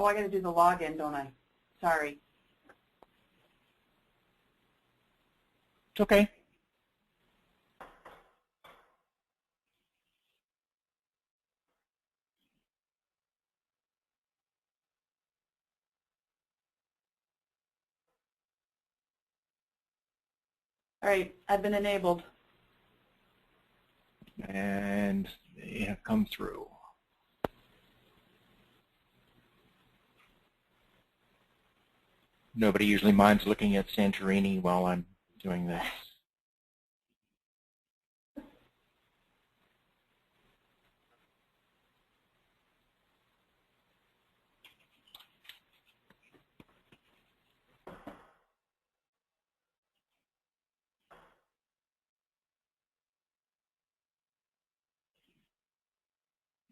Oh, I got to do the login, don't I? Sorry. It's okay. All right, I've been enabled. And they have come through. Nobody usually minds looking at Santorini while I'm doing this.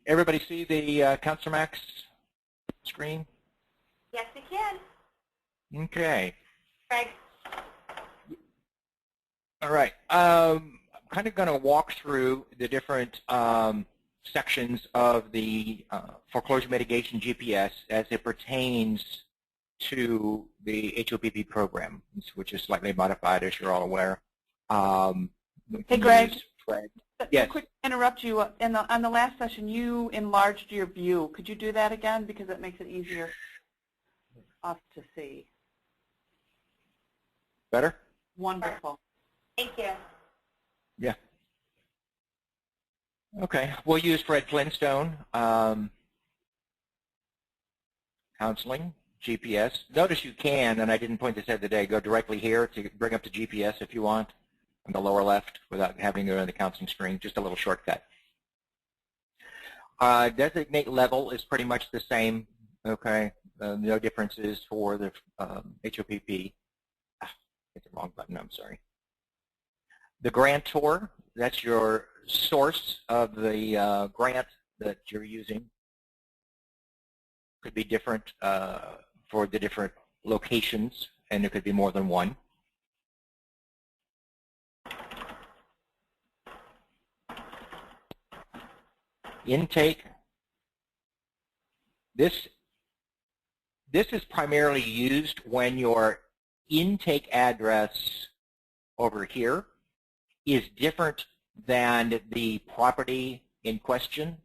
Everybody see the CounselorMax screen? Yes, we can. Okay. Greg. All right. I'm kind of going to walk through the different sections of the foreclosure mitigation GPS as it pertains to the HOPP program, which is slightly modified, as you're all aware. Hey, Greg. Yes. Quick interrupt you. On the last session, you enlarged your view. Could you do that again, because it makes it easier for us to see? Better? Wonderful. Thank you. Yeah. Okay. We'll use Fred Flintstone. Counseling, GPS. Notice you can, and I didn't point this out today, go directly here to bring up the GPS if you want, on the lower left, without having to go on the counseling screen, just a little shortcut. Designate level is pretty much the same, okay? No differences for the HOPP. Hit the wrong button, I'm sorry. The grantor, that's your source of the grant that you're using. Could be different for the different locations, and there could be more than one. Intake. This is primarily used when your intake address over here is different than the property in question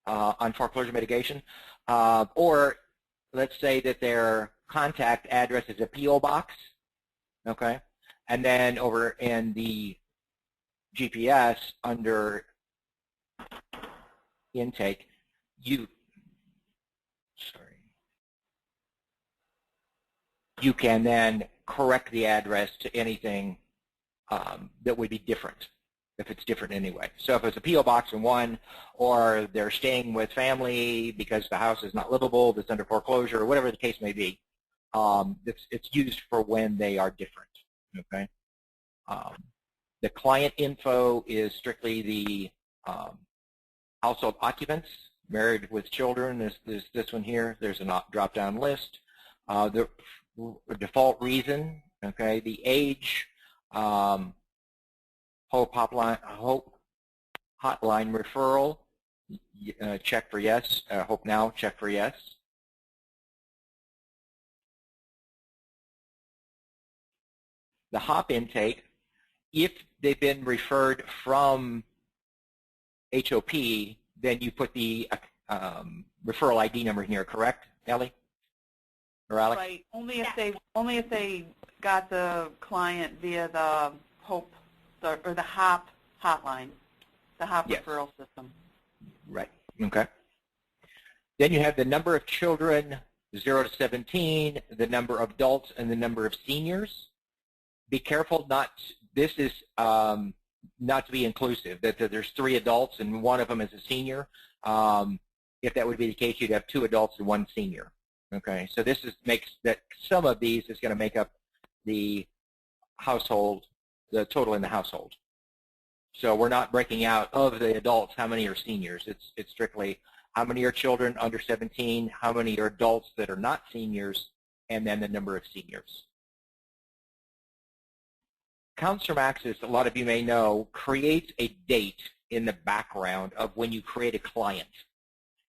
on foreclosure mitigation. Or let's say that their contact address is a P.O. box, okay? And then over in the GPS under intake, you can then correct the address to anything that would be different, if it's different anyway. So if it's a P.O. box in one, or they're staying with family because the house is not livable, that's under foreclosure, or whatever the case may be, it's used for when they are different, okay? The client info is strictly the household occupants, married with children. There's this one here. There's a drop-down list. The default reason, okay, the age, Hope hotline referral, check for yes. Hope now, check for yes. The HOPP intake, if they've been referred from HOP, then you put the referral ID number in here, correct, Ellie? Or Alex? Right. Only if they got the client via the HOPE or the HOPP hotline, the HOPP Yes. referral system. Right. Okay. Then you have the number of children, 0 to 17, the number of adults, and the number of seniors. Be careful not. This is not to be inclusive. That there's 3 adults and one of them is a senior. If that would be the case, you'd have 2 adults and 1 senior. Okay. So this makes that some of these is going to make up the household, the total in the household. So we're not breaking out of the adults how many are seniors. It's strictly how many are children under 17, how many are adults that are not seniors, and then the number of seniors. CounselorMax, as a lot of you may know, creates a date in the background of when you create a client.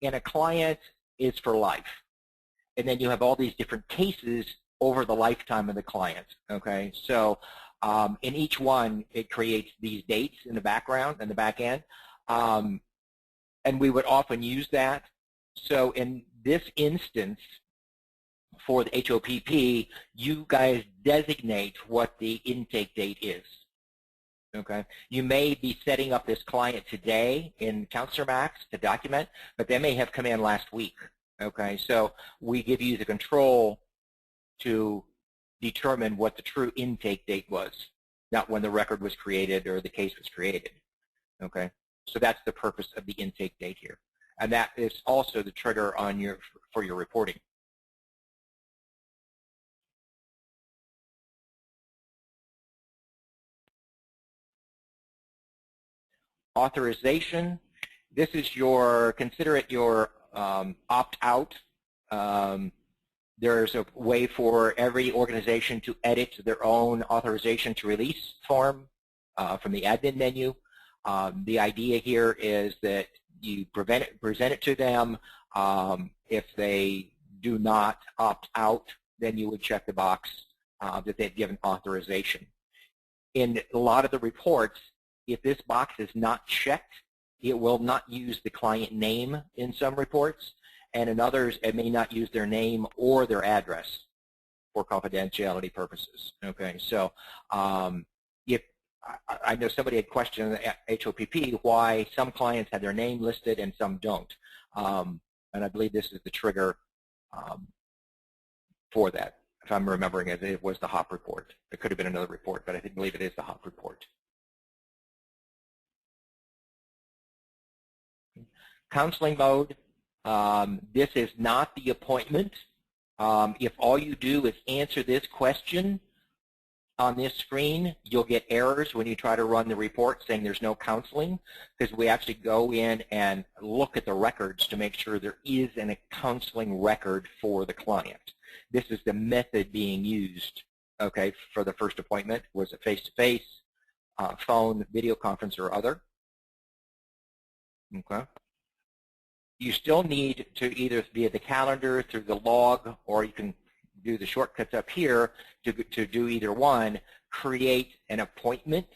And a client is for life. and then you have all these different cases over the lifetime of the client. Okay, so in each one, it creates these dates in the background and the back end, and we would often use that. So in this instance, for the HOPP, you guys designate what the intake date is. Okay, you may be setting up this client today in CounselorMax to document, but they may have come in last week. Okay, so we give you the control to determine what the true intake date was, not when the record was created or the case was created. Okay, so that's the purpose of the intake date here, and that is also the trigger on for your reporting. Authorization. This is your, consider it your opt-out. There's a way for every organization to edit their own authorization to release form from the admin menu. The idea here is that you present it to them. If they do not opt out, then you would check the box that they've given authorization. In a lot of the reports, if this box is not checked, it will not use the client name in some reports, and in others, it may not use their name or their address for confidentiality purposes. Okay, so if I know somebody had questioned the HOPP why some clients have their name listed and some don't, and I believe this is the trigger for that. If I'm remembering it, it was the HOPP report. It could have been another report, but I believe it is the HOPP report. Counseling mode. This is not the appointment. If all you do is answer this question on this screen, you'll get errors when you try to run the report saying there's no counseling, because we actually go in and look at the records to make sure there is a counseling record for the client. This is the method being used, okay, for the first appointment. Was it face-to-face, phone, video conference, or other? Okay. You still need to either via the calendar, through the log, or you can do the shortcuts up here to do either one, create an appointment,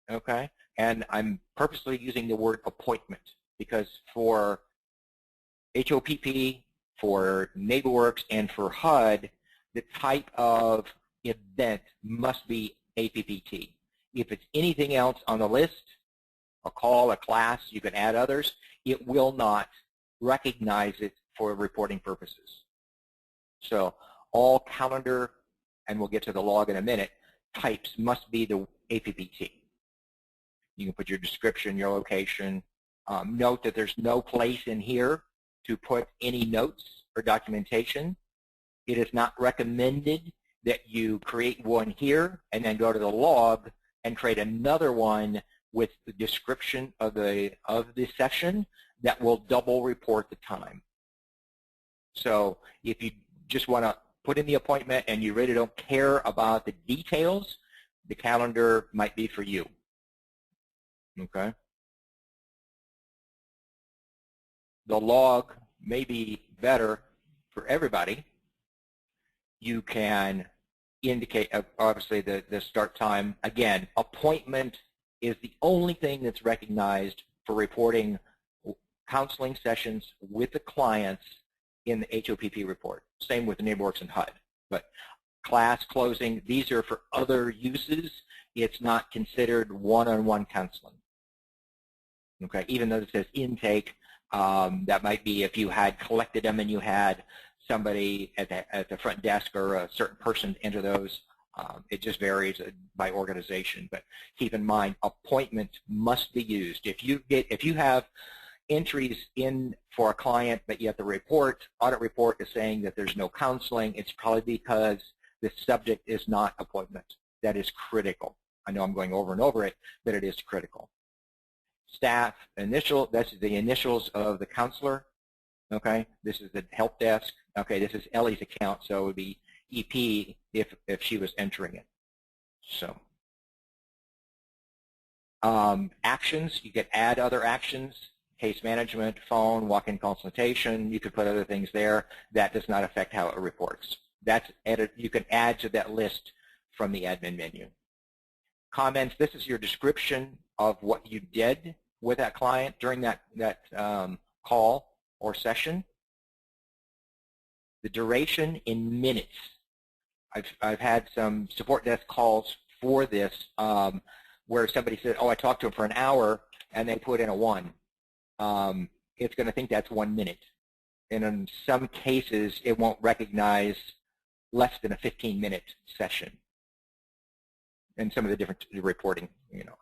okay? And I'm purposely using the word appointment because for HOPP, for NeighborWorks, and for HUD, the type of event must be APPT. If it's anything else on the list, a call, a class, you can add others, it will not recognize it for reporting purposes. So all calendar, and we'll get to the log in a minute, types must be the APPT. You can put your description, your location. Note that there's no place in here to put any notes or documentation. It is not recommended that you create one here and then go to the log and create another one with the description of the session that will double report the time. So if you just want to put in the appointment and you really don't care about the details, the calendar might be for you. Okay. The log may be better for everybody. You can indicate, obviously, the start time. Again, appointment is the only thing that's recognized for reporting counseling sessions with the clients in the HOPP report. Same with the NeighborWorks and HUD. But class closing, these are for other uses. It's not considered one-on-one counseling. Okay, even though it says intake, that might be if you had collected them and you had somebody at the front desk or a certain person enter those. It just varies by organization, but keep in mind appointment must be used. If you have entries in for a client, but yet the audit report is saying that there's no counseling, it's probably because the subject is not appointment. That is critical. I know I'm going over and over it, but it is critical. Staff initial, that's the initials of the counselor. Okay, this is the help desk. Okay, this is Ellie's account, so it would be EP if she was entering it. So actions, you could add other actions. case management, phone, walk-in consultation. You could put other things there. That does not affect how it reports. That's edit. You can add to that list from the admin menu. Comments, this is your description of what you did with that client during that call or session. The duration in minutes. I've had some support desk calls for this where somebody said, oh, I talked to him for an hour, and they put in a 1. It's going to think that's 1 minute. And in some cases, it won't recognize less than a 15-minute session. And some of the different reporting,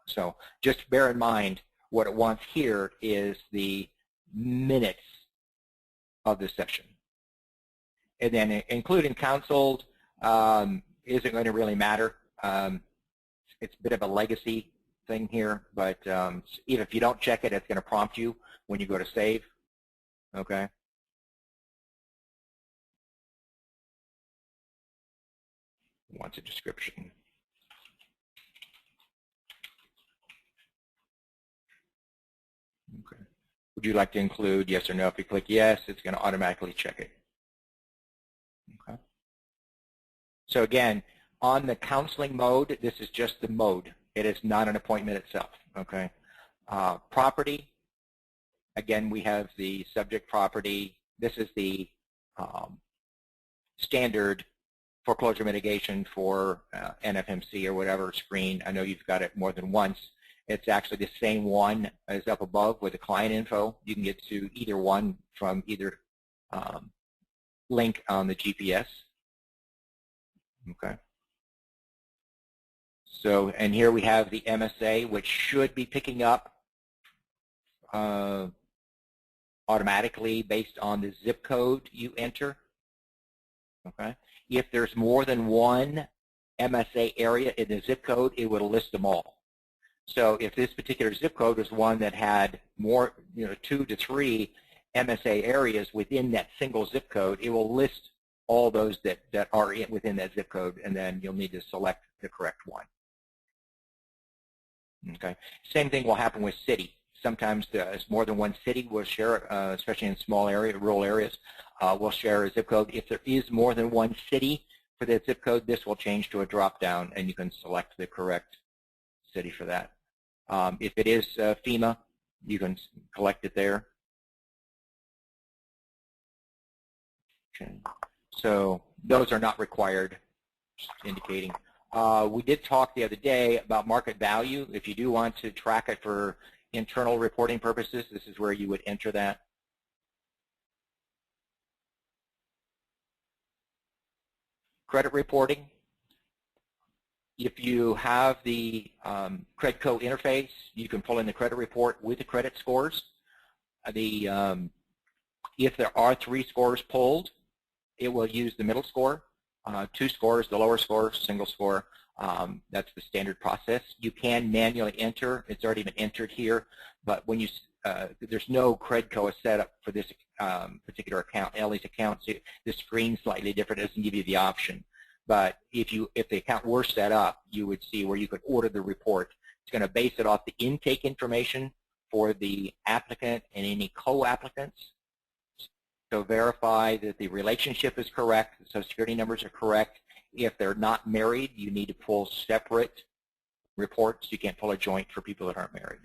So just bear in mind what it wants here is the minutes of the session. And then including counseled isn't going to really matter. It's a bit of a legacy thing here, but even if you don't check it, it's going to prompt you when you go to save. Okay. Wants a description. Okay. Would you like to include yes or no? If you click yes, it's going to automatically check it. Okay. So again, on the counseling mode, this is just the mode. It is not an appointment itself. Okay. Property. Again, we have the subject property. This is the standard foreclosure mitigation for NFMC or whatever screen. I know you've got it more than once. It's actually the same one as up above with the client info. You can get to either one from either link on the GPS. Okay. So, and here we have the MSA, which should be picking up automatically based on the zip code you enter. Okay. If there's more than one MSA area in the zip code, it will list them all. So if this particular zip code was one that had more, 2 to 3 MSA areas within that single zip code, it will list all those that are within that zip code, and then you'll need to select the correct one. Okay. Same thing will happen with city. Sometimes there's more than one city will share, especially in small area, rural areas, will share a zip code. If there is more than one city for that zip code, this will change to a drop-down, and you can select the correct city for that. If it is FEMA, you can collect it there. Okay. So those are not required, just indicating. We did talk the other day about market value. If you do want to track it for internal reporting purposes, this is where you would enter that. Credit reporting. If you have the Credco interface, you can pull in the credit report with the credit scores. If there are 3 scores pulled, it will use the middle score. 2 scores, the lower score, single score. That's the standard process. You can manually enter. It's already been entered here, but when you there's no Credco set up for this particular account. Ellie's account, so the screen's slightly different. It doesn't give you the option. But if the account were set up, you would see where you could order the report. It's going to base it off the intake information for the applicant and any co-applicants. So verify that the relationship is correct, the Social Security numbers are correct. If they're not married, you need to pull separate reports. You can't pull a joint for people that aren't married.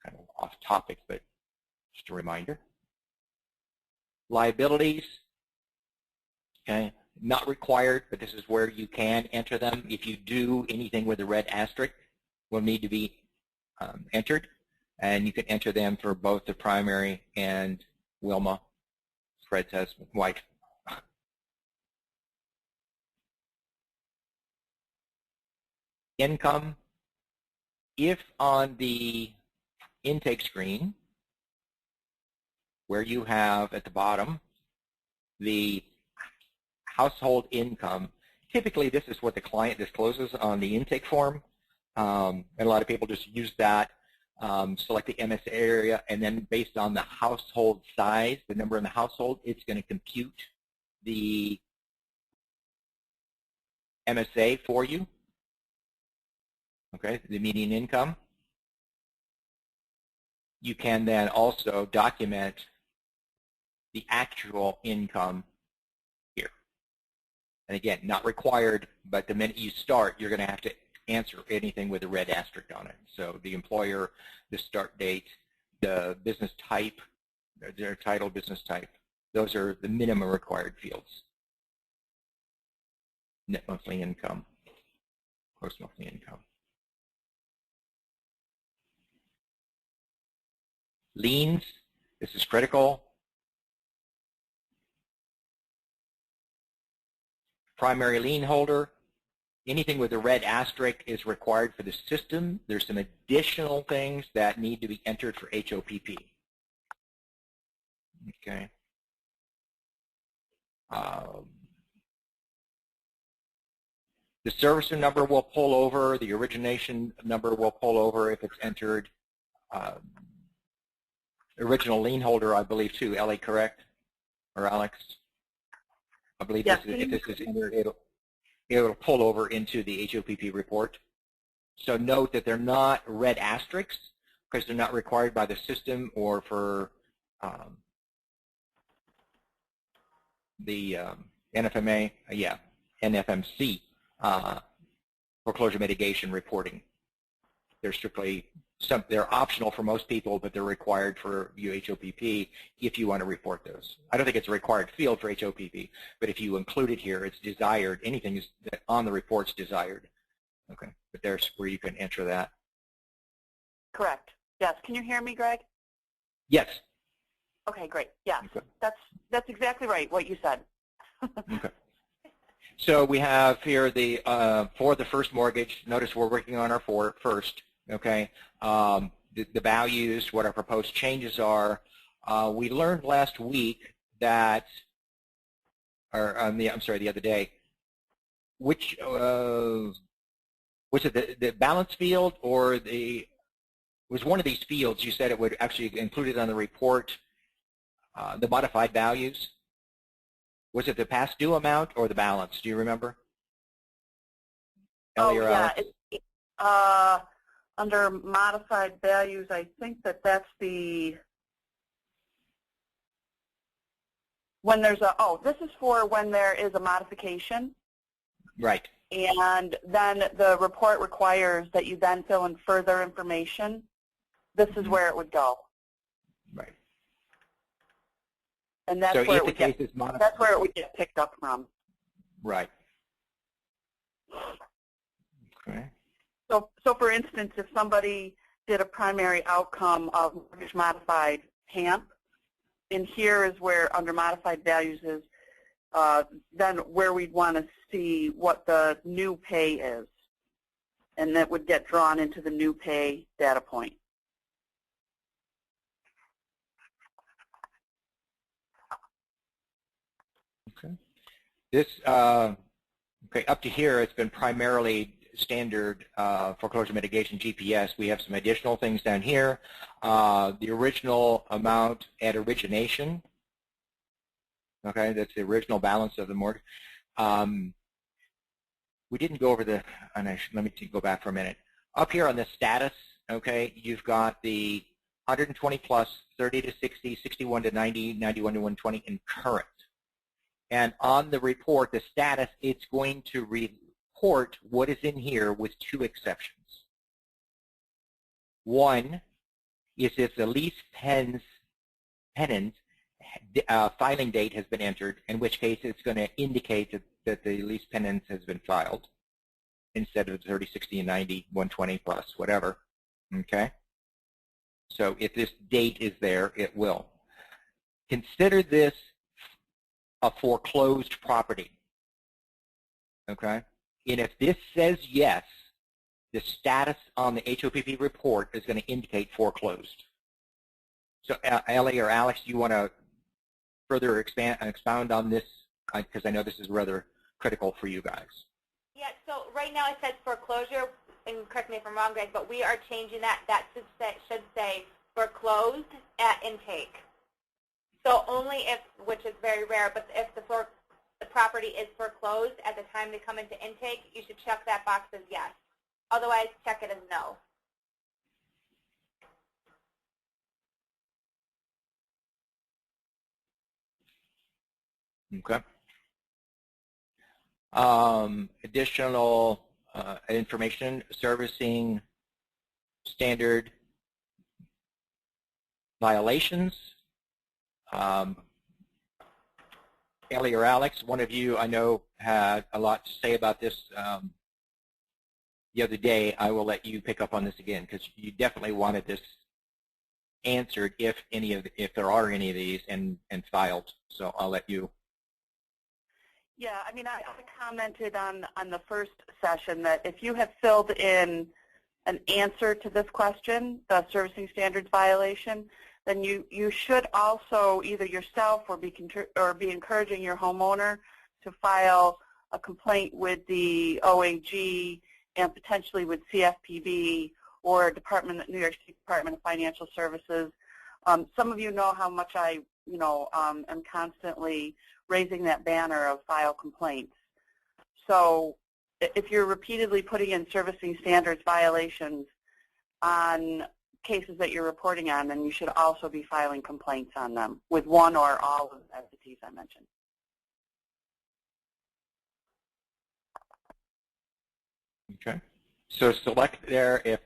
Kind of off topic, but just a reminder. Liabilities, okay, not required, but this is where you can enter them. If you do, anything with a red asterisk will need to be entered, and you can enter them for both the primary and Wilma, Fred's husband, wife. Income, if on the intake screen where you have at the bottom the household income, typically this is what the client discloses on the intake form, and a lot of people just use that, select the MSA area, and then based on the household size, the number in the household, it's going to compute the MSA for you. Okay, the median income. you can then also document the actual income here. And again, not required, but the minute you start, you're going to have to answer anything with a red asterisk on it. So the employer, the start date, the business type, their title, business type, those are the minimum required fields. Net monthly income, gross monthly income. Liens, this is critical. Primary lien holder, anything with a red asterisk is required for the system. There's some additional things that need to be entered for HOPP. Okay. The servicer number will pull over. The origination number will pull over if it's entered. Original lien holder, I believe, too. Ellie, correct? Or Alex? I believe Yes. if this is entered, it'll pull over into the HOPP report. So note that they're not red asterisks because they're not required by the system or for the NFMA, NFMC foreclosure mitigation reporting. They're strictly they're optional for most people, but they're required for HOPP if you want to report those. I don't think it's a required field for HOPP, but if you include it here, it's desired. Anything is on the report's desired. Okay, but there's where you can enter that. Correct. Yes. Can you hear me, Greg? Yes. Okay, great. Yeah, Okay. that's exactly right, what you said. Okay. So we have here the for the first mortgage. Notice we're working on our first. Okay. The values, what our proposed changes are. We learned last week that, or I'm sorry, the other day, which was it the balance field or was one of these fields you said it would actually include it on the report, the modified values? Was it the past due amount or the balance? Do you remember? Ellie or Alex? Under modified values, I think that's the, when there's a, this is for when there is a modification. Right. And then the report requires that you then fill in further information. This is where it would go. Right. And that's where it would get, that's where it would get picked up from. Right. Okay. So for instance, if somebody did a primary outcome of mortgage modified HAMP, and here is where under modified values is then where we'd want to see what the new pay is. And that would get drawn into the new pay data point. Okay. This, okay, up to here, it's been primarily standard foreclosure mitigation GPS. We have some additional things down here. The original amount at origination. Okay, that's the original balance of the mortgage. We didn't go over the, let me go back for a minute. Up here on the status, okay, you've got the 120 plus, 30 to 60, 61 to 90, 91 to 120, and current. And on the report, the status, it's going to report what is in here with two exceptions. One is if the lease tenant filing date has been entered, in which case it's going to indicate that the lease penance has been filed instead of 30, 60, and 90, 120 plus, whatever. Okay? So if this date is there, it will. Consider this a foreclosed property. Okay? And if this says yes, the status on the HOPP report is going to indicate foreclosed. So Ellie or Alex, do you want to further expound on this? Because I know this is rather critical for you guys. Yeah, so right now it says foreclosure, and correct me if I'm wrong, guys, but we are changing that. That should say foreclosed at intake. So only if, which is very rare, but if the property is foreclosed at the time they come into intake, you should check that box as yes. Otherwise, check it as no. Okay. Additional information, servicing standard violations. Ellie or Alex, one of you I know had a lot to say about this the other day. I will let you pick up on this again because you definitely wanted this answered if there are any of these and filed. So I'll let you. Yeah, I mean, I commented on the first session that if you have filled in an answer to this question, the servicing standards violation, then you should also either yourself or be encouraging your homeowner to file a complaint with the OAG and potentially with CFPB or New York State Department of Financial Services. Some of you know how much I am constantly raising that banner of file complaints. So if you're repeatedly putting in servicing standards violations on cases that you're reporting on, then you should also be filing complaints on them with one or all of the entities I mentioned. Okay. So select there if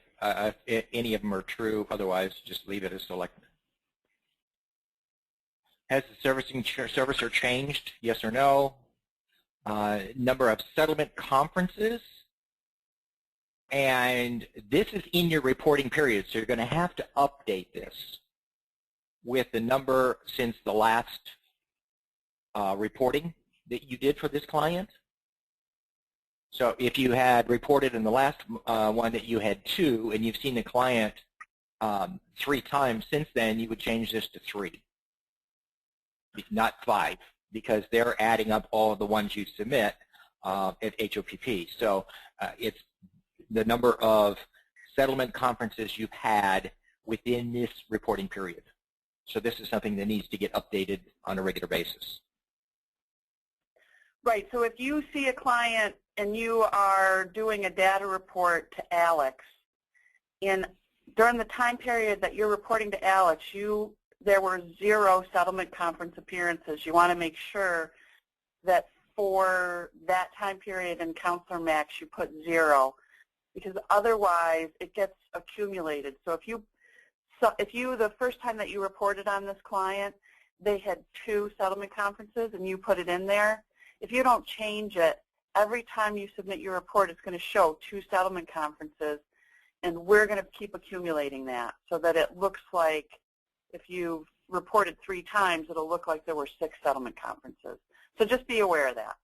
any of them are true. Otherwise, just leave it as selected. Has the servicer changed? Yes or no? Number of settlement conferences. And this is in your reporting period, so you're going to have to update this with the number since the last reporting that you did for this client. So if you had reported in the last one that you had 2 and you've seen the client 3 times since then, you would change this to 3, not 5, because they're adding up all of the ones you submit at HOPP. So it's the number of settlement conferences you've had within this reporting period. So this is something that needs to get updated on a regular basis. Right. So if you see a client and you are doing a data report to Alex, and during the time period that you're reporting to Alex, there were 0 settlement conference appearances. You want to make sure that for that time period in CounselorMax you put 0, because otherwise it gets accumulated. So if you the first time that you reported on this client, they had 2 settlement conferences and you put it in there, if you don't change it, every time you submit your report, it's going to show 2 settlement conferences, and we're going to keep accumulating that so that it looks like if you've reported 3 times, it'll look like there were 6 settlement conferences. So just be aware of that.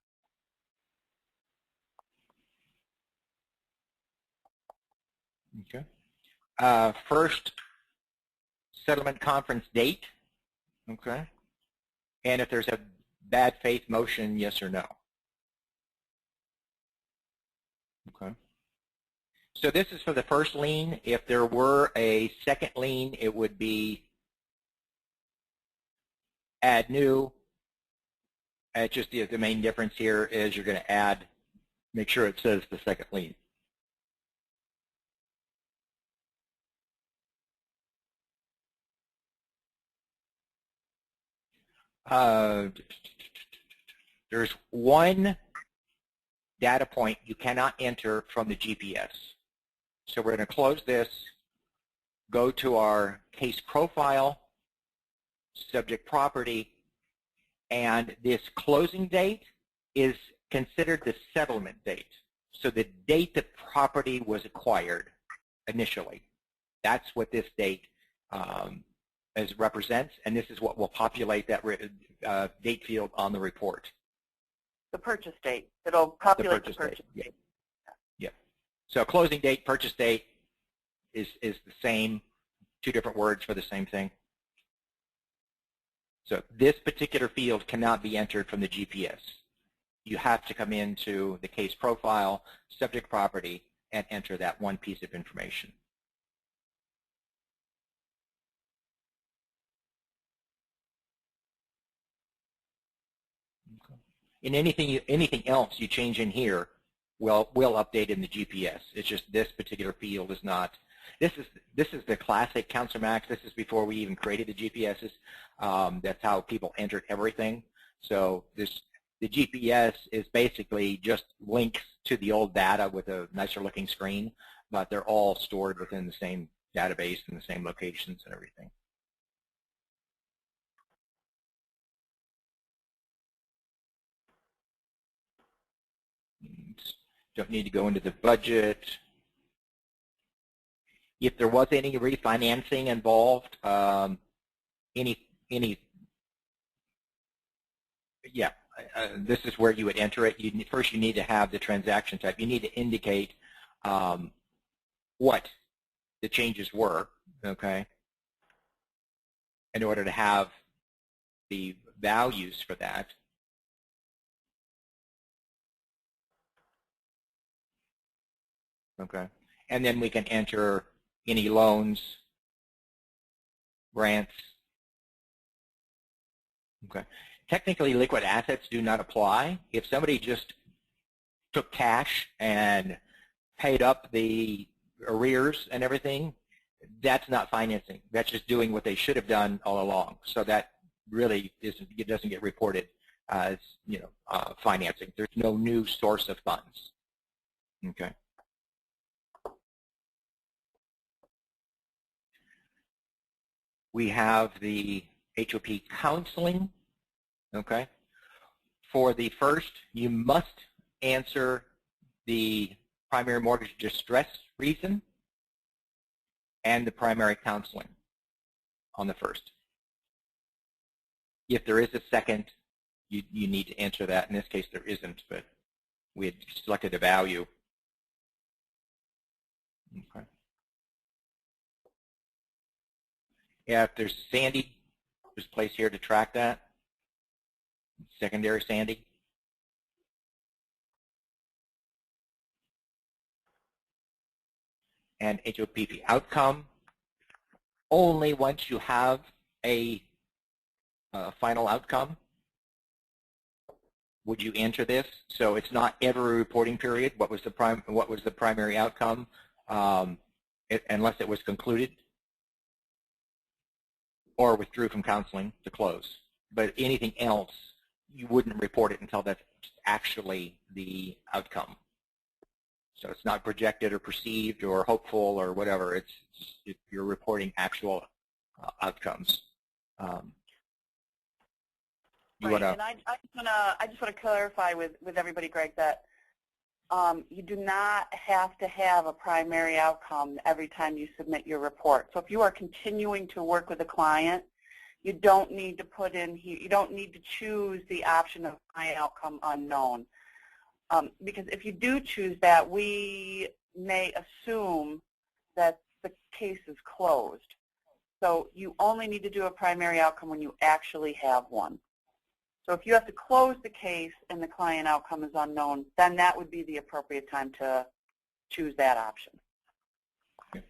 Okay. First settlement conference date. Okay. And if there's a bad faith motion, yes or no. Okay. So this is for the first lien. If there were a second lien, it would be add new. Just the main difference here is you're going to add, make sure it says the second lien. There's one data point you cannot enter from the GPS. So we're going to close this, go to our case profile, subject property, and this closing date is considered the settlement date. So the date that property was acquired initially. That's what this date represents, and this is what will populate that date field on the report. The purchase date. It'll populate the purchase date. Yeah. So closing date, purchase date is the same, 2 different words for the same thing. So this particular field cannot be entered from the GPS. You have to come into the case profile, subject property, and enter that one piece of information. And anything else you change in here will update in the GPS. It's just this particular field is not. This is the classic CounselorMax. This is before we even created the GPSs. That's how people entered everything. So the GPS is basically just links to the old data with a nicer looking screen, but they're all stored within the same database and the same locations and everything. Don't need to go into the budget. If there was any refinancing involved, this is where you would enter it. First, you need to have the transaction type. You need to indicate what the changes were, okay, in order to have the values for that. Okay, and then we can enter any loans, grants. Okay. Technically, liquid assets do not apply. If somebody just took cash and paid up the arrears and everything, that's not financing. That's just doing what they should have done all along. So that really it doesn't get reported as financing. There's no new source of funds. Okay. We have the HOP counseling. Okay. For the first, you must answer the primary mortgage distress reason and the primary counseling on the first. If there is a second, you need to answer that. In this case, there isn't, but we had selected a value. Okay. Yeah, if there's Sandy, there's a place here to track that. Secondary Sandy. And HOPP outcome. Only once you have a final outcome would you enter this. So it's not every reporting period. What was the primary outcome, unless it was concluded or withdrew from counseling to close. But anything else, you wouldn't report it until that's actually the outcome. So it's not projected or perceived or hopeful or whatever. It's you're reporting actual outcomes. Right, and I just want to clarify with everybody, Greg, that you do not have to have a primary outcome every time you submit your report. So if you are continuing to work with a client, you don't need to put in here, you don't need to choose the option of client outcome unknown. Because if you do choose that, we may assume that the case is closed. So you only need to do a primary outcome when you actually have one. So if you have to close the case and the client outcome is unknown, then that would be the appropriate time to choose that option. Okay.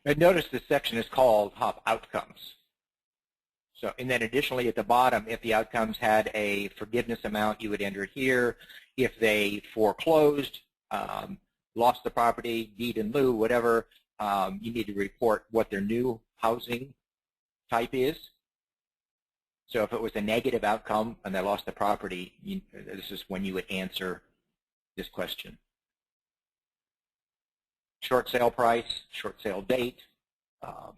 And notice this section is called HOPP Outcomes. So, and then additionally at the bottom, if the outcomes had a forgiveness amount, you would enter it here. If they foreclosed, lost the property, deed in lieu, whatever, you need to report what their new housing type is. So if it was a negative outcome and they lost the property, this is when you would answer this question. Short sale price, short sale date,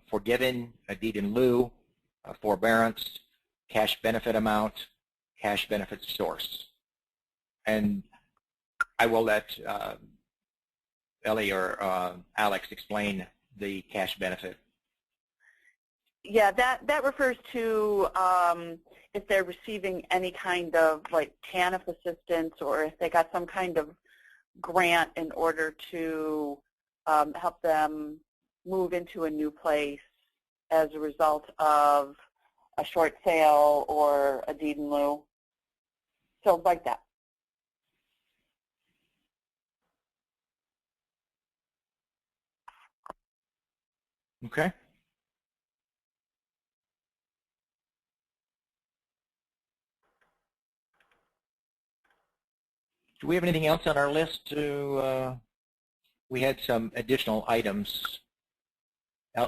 forgiven, a deed in lieu, forbearance, cash benefit amount, cash benefit source. And I will let Ellie or Alex explain the cash benefit. Yeah, that refers to if they're receiving any kind of like TANF assistance or if they got some kind of grant in order to help them move into a new place as a result of a short sale or a deed in lieu. So like that. Okay. Do we have anything else on our list? We had some additional items.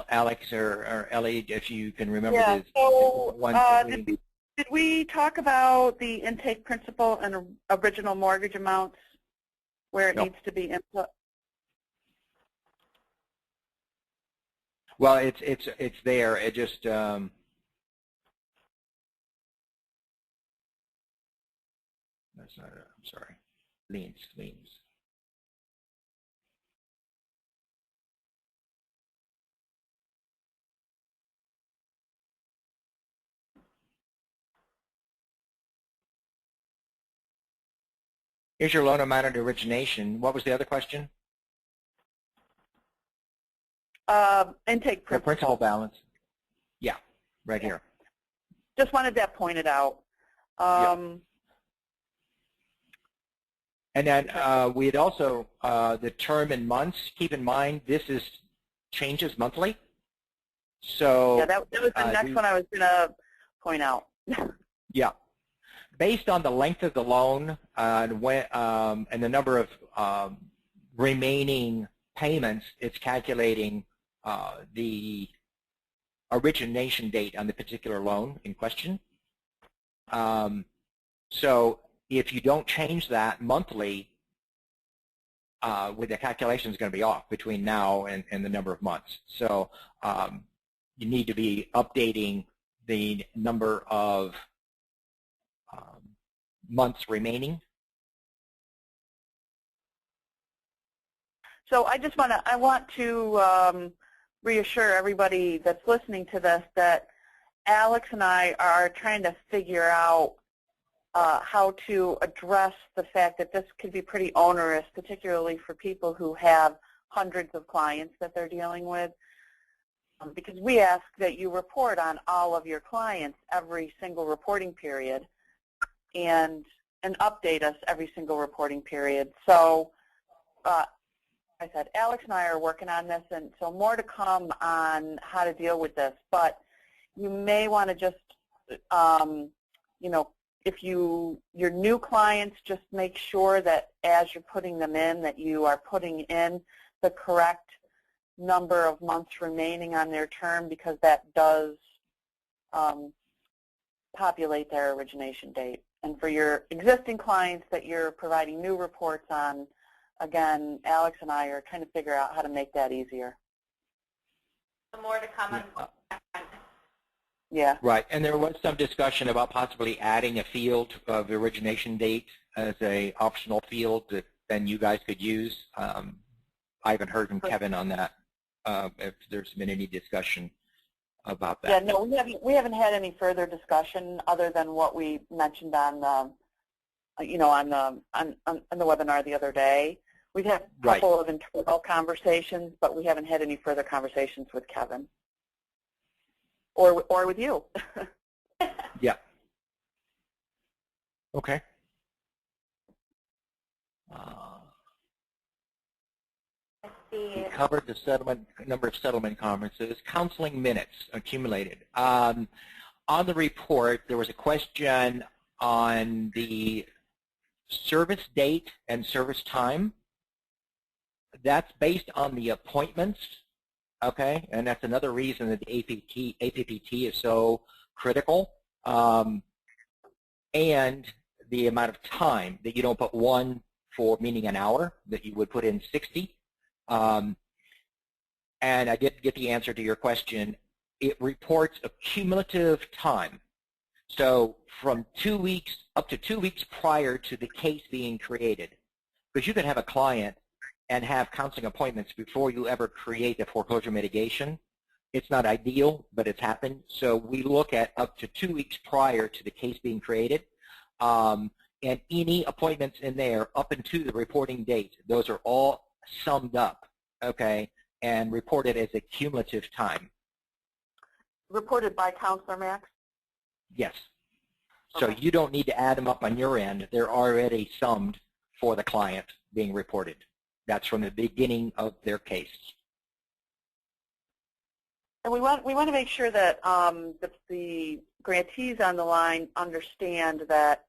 Alex or Ellie, if you can remember yeah, the so, ones that Did we talk about the intake principal and original mortgage amounts where it needs to be input? Well, it's there. It just that's not it. I'm sorry. Liens. Here's your loan amount at origination. What was the other question? Intake principal. The principal balance. Yeah, right here. Just wanted that pointed out. Yep. And then we had also, the term in months, keep in mind this is changes monthly. So yeah, that was the next one I was going to point out. Yeah. Based on the length of the loan and the number of remaining payments, it's calculating the origination date on the particular loan in question. So if you don't change that monthly, with the calculation is going to be off between now and the number of months. So you need to be updating the number of months remaining. So I want to reassure everybody that's listening to this that Alex and I are trying to figure out how to address the fact that this could be pretty onerous, particularly for people who have hundreds of clients that they're dealing with, because we ask that you report on all of your clients every single reporting period and update us every single reporting period. So I said, Alex and I are working on this, and so more to come on how to deal with this. But you may want to just, you know, if your new clients, just make sure that as you're putting them in, that you are putting in the correct number of months remaining on their term, because that does populate their origination date. And for your existing clients that you're providing new reports on, again, Alex and I are trying to figure out how to make that easier. More to come on that. Yeah. Right, and there was some discussion about possibly adding a field of origination date as a optional field that then you guys could use. I haven't heard from Kevin on that, if there's been any discussion about that. Yeah, no, we haven't had any further discussion other than what we mentioned on the, you know, on the webinar the other day. We've had a couple of internal conversations, but we haven't had any further conversations with Kevin or with you. Yeah. Okay. We covered the number of settlement conferences. Counseling minutes accumulated. On the report, there was a question on the service date and service time. That's based on the appointments, okay? And that's another reason that the APPT is so critical. And the amount of time that you don't put one for, meaning an hour, that you would put in 60. And I did get the answer to your question. It reports a cumulative time. So from 2 weeks, up to 2 weeks prior to the case being created. Because you could have a client and have counseling appointments before you ever create the foreclosure mitigation. It's not ideal, but it's happened. So we look at up to 2 weeks prior to the case being created. And any appointments in there up into the reporting date, those are all summed up, okay, and reported as a cumulative time. Reported by CounselorMax? Yes. So okay. You don't need to add them up on your end. They're already summed for the client being reported. That's from the beginning of their case. And we want to make sure that the grantees on the line understand that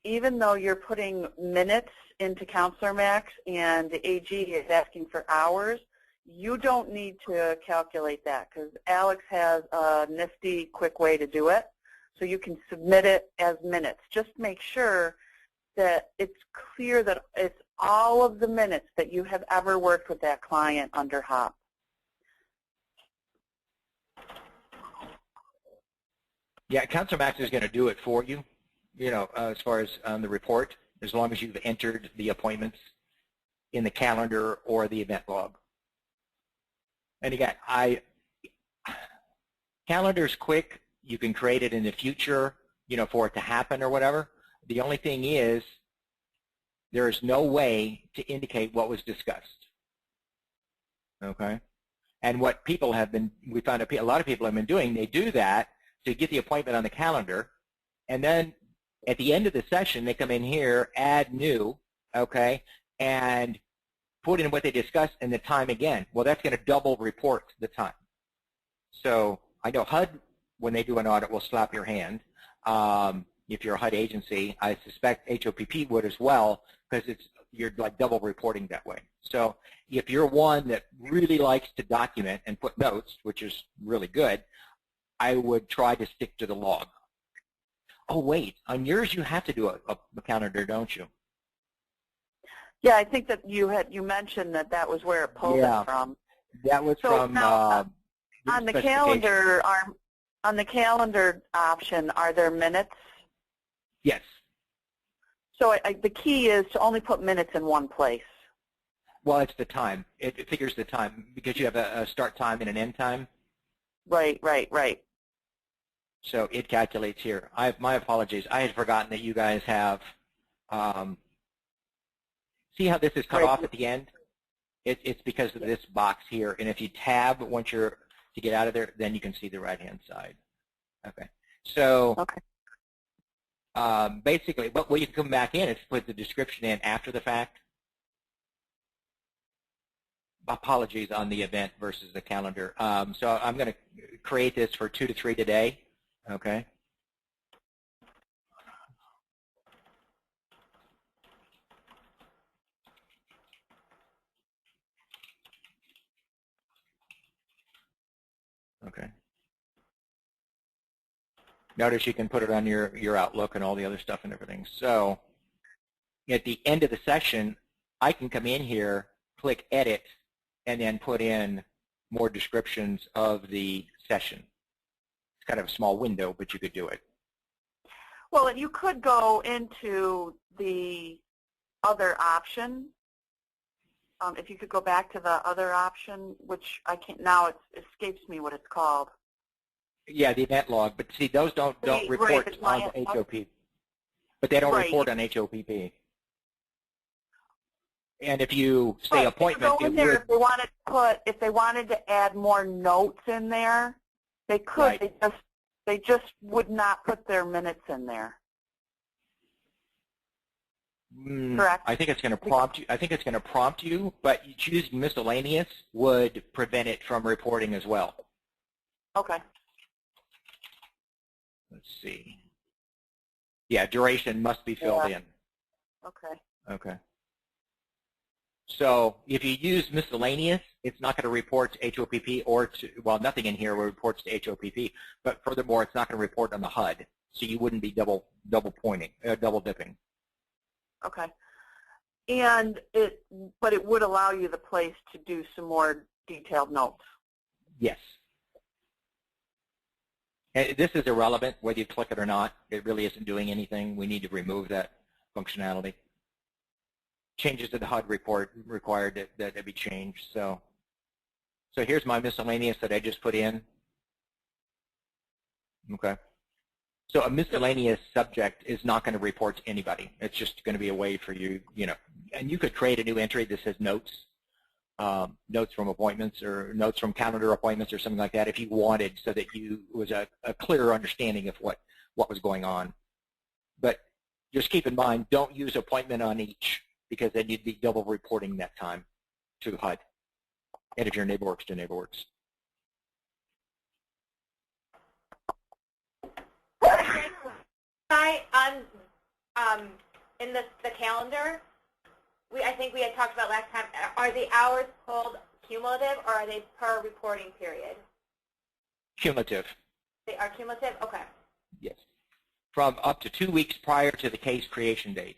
even though you're putting minutes into CounselorMax and the AG is asking for hours, you don't need to calculate that because Alex has a nifty, quick way to do it. so you can submit it as minutes. Just make sure that it's clear that it's all of the minutes that you have ever worked with that client under HOPP. Yeah, CounselorMax is going to do it for you, as far as the report, as long as you've entered the appointments in the calendar or the event log. And again, calendar's quick. You can create it in the future, for it to happen or whatever. The only thing is there is no way to indicate what was discussed. Okay? And what people have been, we found a lot of people have been doing, they do that to get the appointment on the calendar, and then at the end of the session, they come in here, add new, okay, and put in what they discussed and the time again. Well, that's going to double report the time. So I know HUD, when they do an audit, will slap your hand. If you're a HUD agency, I suspect HOPP would as well, because you're like double reporting that way. So if you're one that really likes to document and put notes, which is really good, I would try to stick to the log. Oh, wait, on yours you have to do a calendar, don't you? Yeah, I think that you mentioned that was where it pulled it from. That was from now, on the calendar. On the calendar option, are there minutes? Yes. So the key is to only put minutes in one place. Well, it's the time. It figures the time because you have a start time and an end time. Right. So it calculates here. My apologies. I had forgotten that you guys have. See how this is cut off at the end? It's because of this box here. And if you tab once you're to get out of there, then you can see the right-hand side. Okay. So basically, what you can come back in is put the description in after the fact. Apologies on the event versus the calendar. So I'm going to create this for 2 to 3 today. Okay. Okay. Notice you can put it on your Outlook and all the other stuff and everything. So at the end of the session, I can come in here, click Edit, and then put in more descriptions of the session. It's kind of a small window, but you could do it. Well, and you could go into the other option. If you could go back to the other option, which I can't now, it escapes me what it's called. Yeah, the event log. But see, those don't report on HOP. But they don't report on HOPP. And if you say appointment, it would. If they wanted to add more notes in there, they could. Right. They just would not put their minutes in there. Correct. I think it's going to prompt you. I think it's going to prompt you, but choosing miscellaneous would prevent it from reporting as well. Okay. Let's see. Yeah, duration must be filled in. Okay. Okay. So if you use miscellaneous, it's not going to report to HOPP or to, well, nothing in here reports to HOPP, but furthermore, it's not going to report on the HUD, so you wouldn't be double dipping. Okay. And but it would allow you the place to do some more detailed notes. Yes. And this is irrelevant whether you click it or not. It really isn't doing anything. We need to remove that functionality. Changes to the HUD report required that it be changed. So here's my miscellaneous that I just put in. Okay. So a miscellaneous subject is not going to report to anybody. It's just going to be a way for you, and you could create a new entry that says notes, notes from appointments or notes from calendar appointments or something like that if you wanted, so that it was a clearer understanding of what was going on. But just keep in mind, don't use appointment on each, because then you'd be double reporting that time to HUD. Edit your NeighborWorks to NeighborWorks. In the calendar, I think we had talked about last time, are the hours pulled cumulative or are they per reporting period? Cumulative. They are cumulative? Okay. Yes. from up to 2 weeks prior to the case creation date.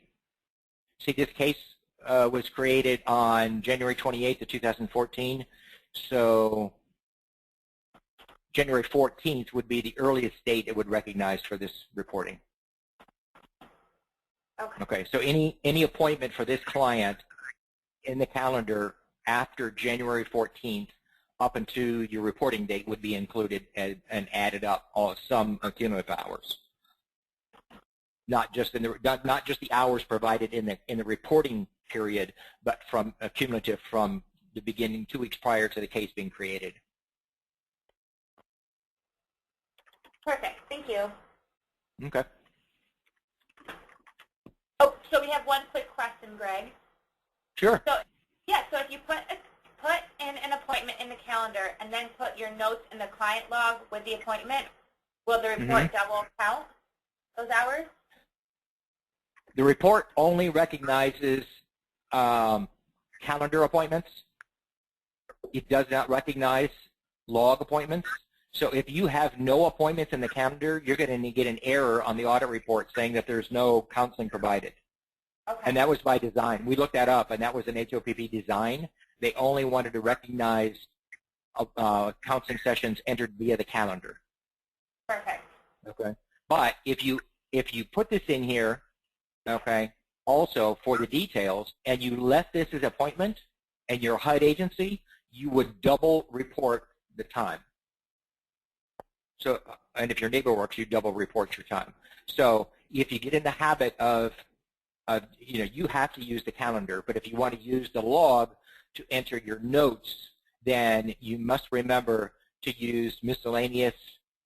See, this case was created on January 28th of 2014, so January 14th would be the earliest date it would recognize for this reporting. Okay, so any appointment for this client in the calendar after January 14th up until your reporting date would be included and added up all some cumulative hours. Not just the hours provided in the reporting period, but from cumulative from the beginning 2 weeks prior to the case being created. Perfect. Thank you. Okay. Oh, so we have one quick question, Greg. Sure. So, yeah, so if you put in an appointment in the calendar and then put your notes in the client log with the appointment, will the report double count those hours? The report only recognizes calendar appointments. It does not recognize log appointments. So if you have no appointments in the calendar, you're going to get an error on the audit report saying that there's no counseling provided. Okay. And that was by design. We looked that up, and that was an HOPP design. They only wanted to recognize counseling sessions entered via the calendar. Perfect. Okay. But if you put this in here, okay, also for the details, and you left this as appointment and your HUD agency, you would double report the time. So, and if your NeighborWorks, you double report your time. So if you get in the habit of you have to use the calendar, but if you want to use the log to enter your notes, then you must remember to use miscellaneous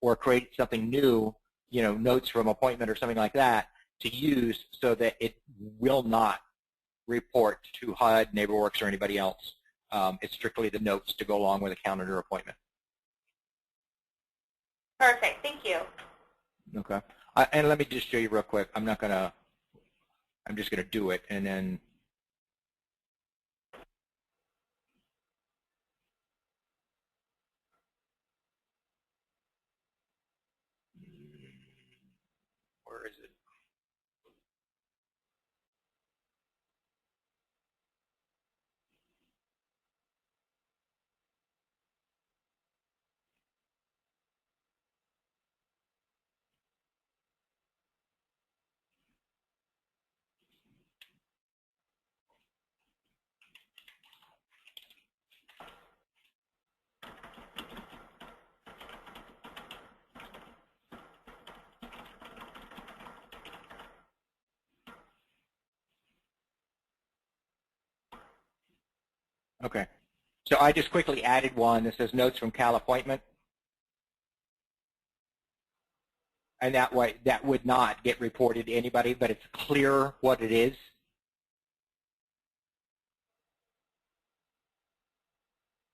or create something new, notes from appointment or something like that to use so that it will not report to HUD, NeighborWorks, or anybody else. It's strictly the notes to go along with a calendar appointment. Perfect. Thank you. Okay. And let me just show you real quick. I'm just going to do it, and then where is it? Okay. So I just quickly added one that says notes from Cal appointment. And that way, that would not get reported to anybody, but it's clear what it is.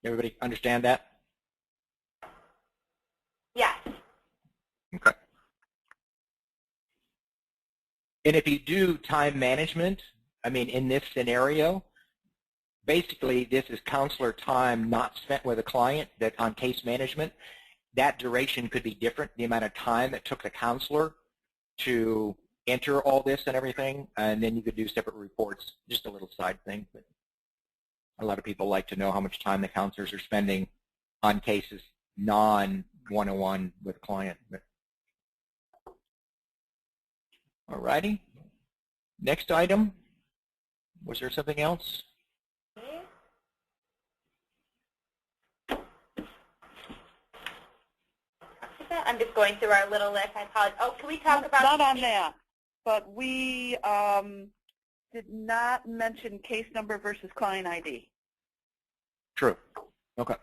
Everybody understand that? Yes. Okay. And if you do time management, in this scenario, basically this is counselor time not spent with a client that on case management. That duration could be different, the amount of time it took the counselor to enter all this and everything, and then you could do separate reports, just a little side thing. But a lot of people like to know how much time the counselors are spending on cases non-101 with client. All righty. Next item. Was there something else? I'm just going through our little list. I apologize. Oh, can we talk about... Not on that, but we did not mention case number versus client ID. True. Okay.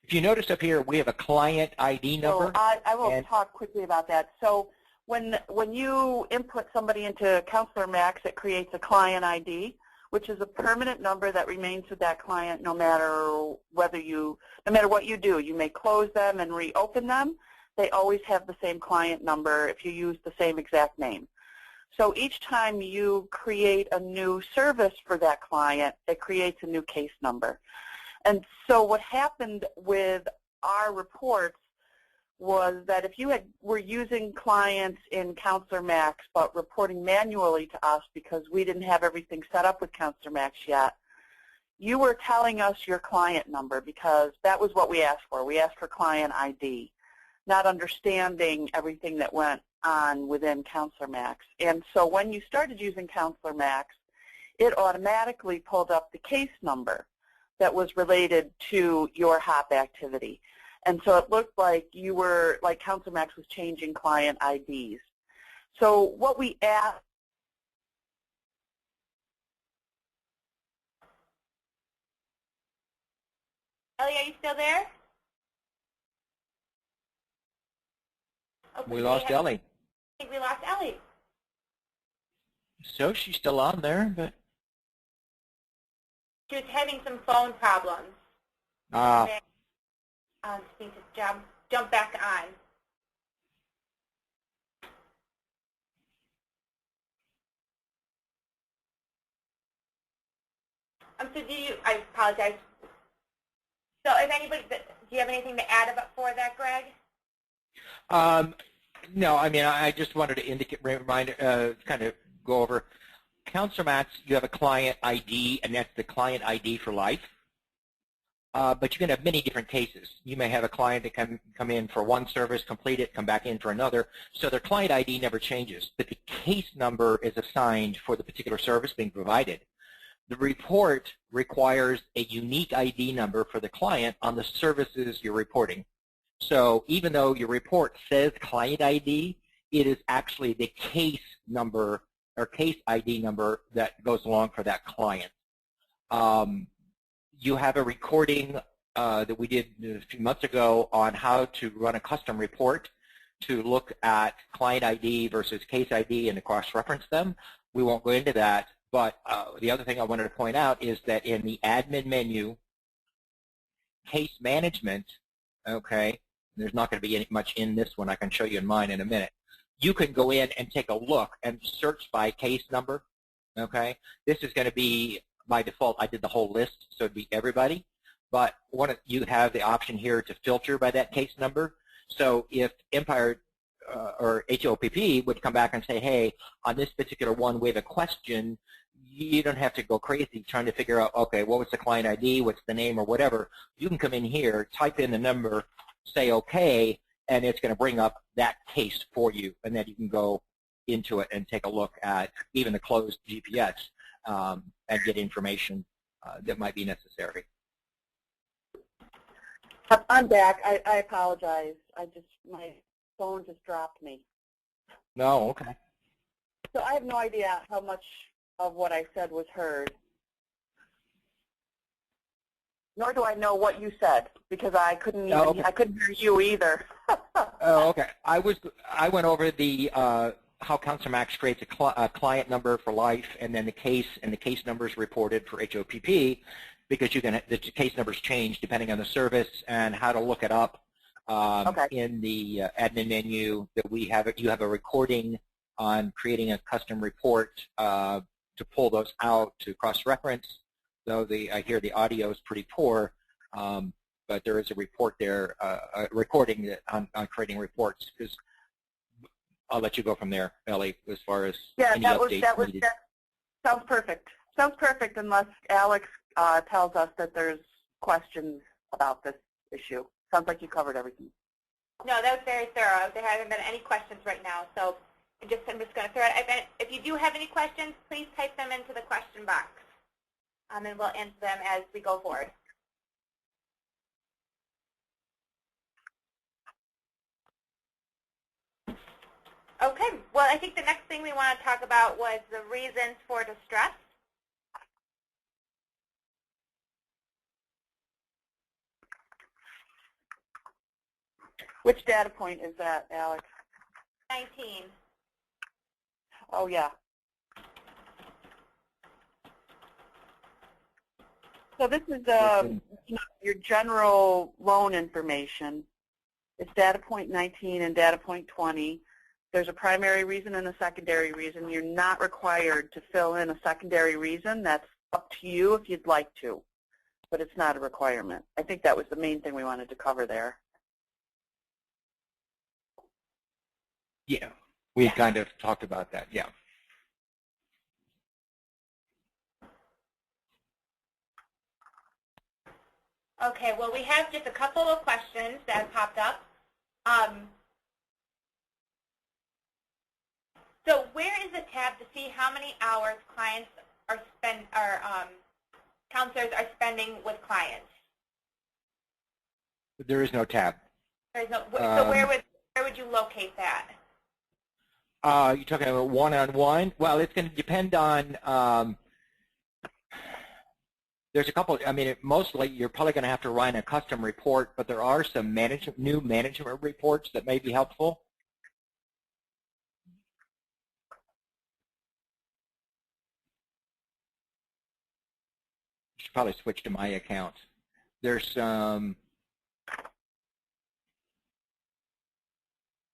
If you notice up here, we have a client ID number. So I will talk quickly about that. So when you input somebody into CounselorMax, it creates a client ID, which is a permanent number that remains with that client no matter what you do. You may close them and reopen them. They always have the same client number if you use the same exact name. So each time you create a new service for that client, it creates a new case number. And so what happened with our reports, was that if you were using clients in CounselorMax but reporting manually to us because we didn't have everything set up with CounselorMax yet, you were telling us your client number because that was what we asked for. We asked for client ID, not understanding everything that went on within CounselorMax. And so when you started using CounselorMax, it automatically pulled up the case number that was related to your HOPP activity. And so it looked like you were, like CounselorMax was changing client IDs. So what we asked, Ellie, are you still there? Oh, We lost Ellie. I think we lost Ellie. So she's still on there, but She was having some phone problems. Just need to jump back on. So I apologize. So if anybody, do you have anything to add for that, Greg? no, I mean, I just wanted to indicate, kind of go over. CounselorMax, you have a client ID, and that's the client ID for life. But you can have many different cases. You may have a client that come in for one service, complete it, come back in for another. So their client ID never changes, but the case number is assigned for the particular service being provided. The report requires a unique ID number for the client on the services you're reporting. So even though your report says client ID, it is actually the case number or case ID number that goes along for that client. You have a recording that we did a few months ago on how to run a custom report to look at client ID versus case ID and to cross-reference them. We won't go into that, but the other thing I wanted to point out is that in the admin menu, case management, okay, there's not going to be much in this one. I can show you in mine in a minute. You can go in and take a look and search by case number, okay? This is going to be, by default, I did the whole list, so it'd be everybody. But you have the option here to filter by that case number. So if Empire or HOPP would come back and say, hey, on this particular one we have a question, you don't have to go crazy trying to figure out, okay, what was the client ID, what's the name, or whatever. You can come in here, type in the number, say okay, and it's going to bring up that case for you, and then you can go into it and take a look at even the closed GPS and get information that might be necessary. I'm back. I apologize. My phone just dropped me. No, okay. So I have no idea how much of what I said was heard. Nor do I know what you said because I couldn't even, I couldn't hear you either. Oh, okay. I went over the how CounselorMax creates a client number for life, and then the case numbers reported for HOPP, because the case numbers change depending on the service, and how to look it up in the admin menu. That you have a recording on creating a custom report to pull those out to cross-reference. Though I hear the audio is pretty poor, but there is a report there, a recording on creating reports. Because I'll let you go from there, Ellie, as far as any updates needed. Sounds perfect. Sounds perfect unless Alex tells us that there's questions about this issue. Sounds like you covered everything. No, that was very thorough. There haven't been any questions right now, so I'm just going to throw it. If you do have any questions, please type them into the question box, and we'll answer them as we go forward. Okay, well, I think the next thing we want to talk about was the reasons for distress. Which data point is that, Alex? 19. Oh, yeah. So this is your general loan information. It's data point 19 and data point 20. There's a primary reason and a secondary reason. You're not required to fill in a secondary reason. That's up to you if you'd like to, but it's not a requirement. I think that was the main thing we wanted to cover there. Yeah, we kind of talked about that, yeah. Okay, well, we have just a couple of questions that have popped up. So where is the tab to see how many hours clients are counselors are spending with clients? There is no tab. There's no, so where would you locate that? You're talking about one-on-one? Well, it's going to depend on, there's a couple, I mean, mostly you're probably going to have to run a custom report, but there are some new management reports that may be helpful. You should probably switch to my account. There's some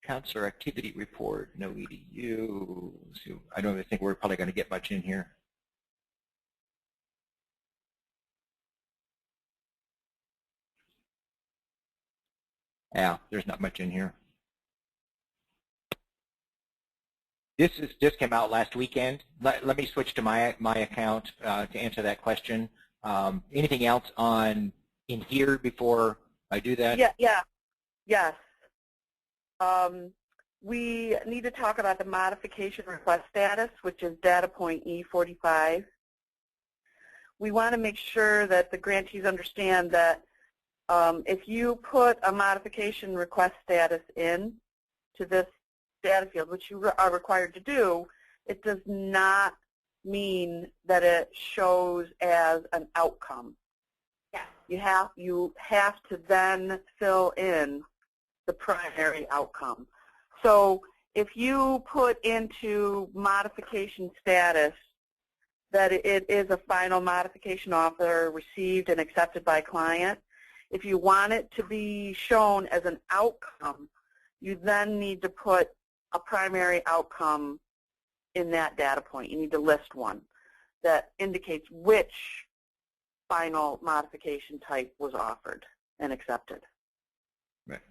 counselor activity report, no EDU. So I don't even think we're probably going to get much in here. Yeah, there's not much in here. This came out last weekend. Let me switch to my account to answer that question. Anything else in here before I do that? Yes. We need to talk about the modification request status, which is data point E45. We want to make sure that the grantees understand that if you put a modification request status in to this data field, which you are required to do, it does not mean that it shows as an outcome. Yeah. You have to then fill in the primary outcome. So if you put into modification status that it is a final modification offer received and accepted by client, if you want it to be shown as an outcome, you then need to put a primary outcome in that data point. You need to list one that indicates which final modification type was offered and accepted. Right.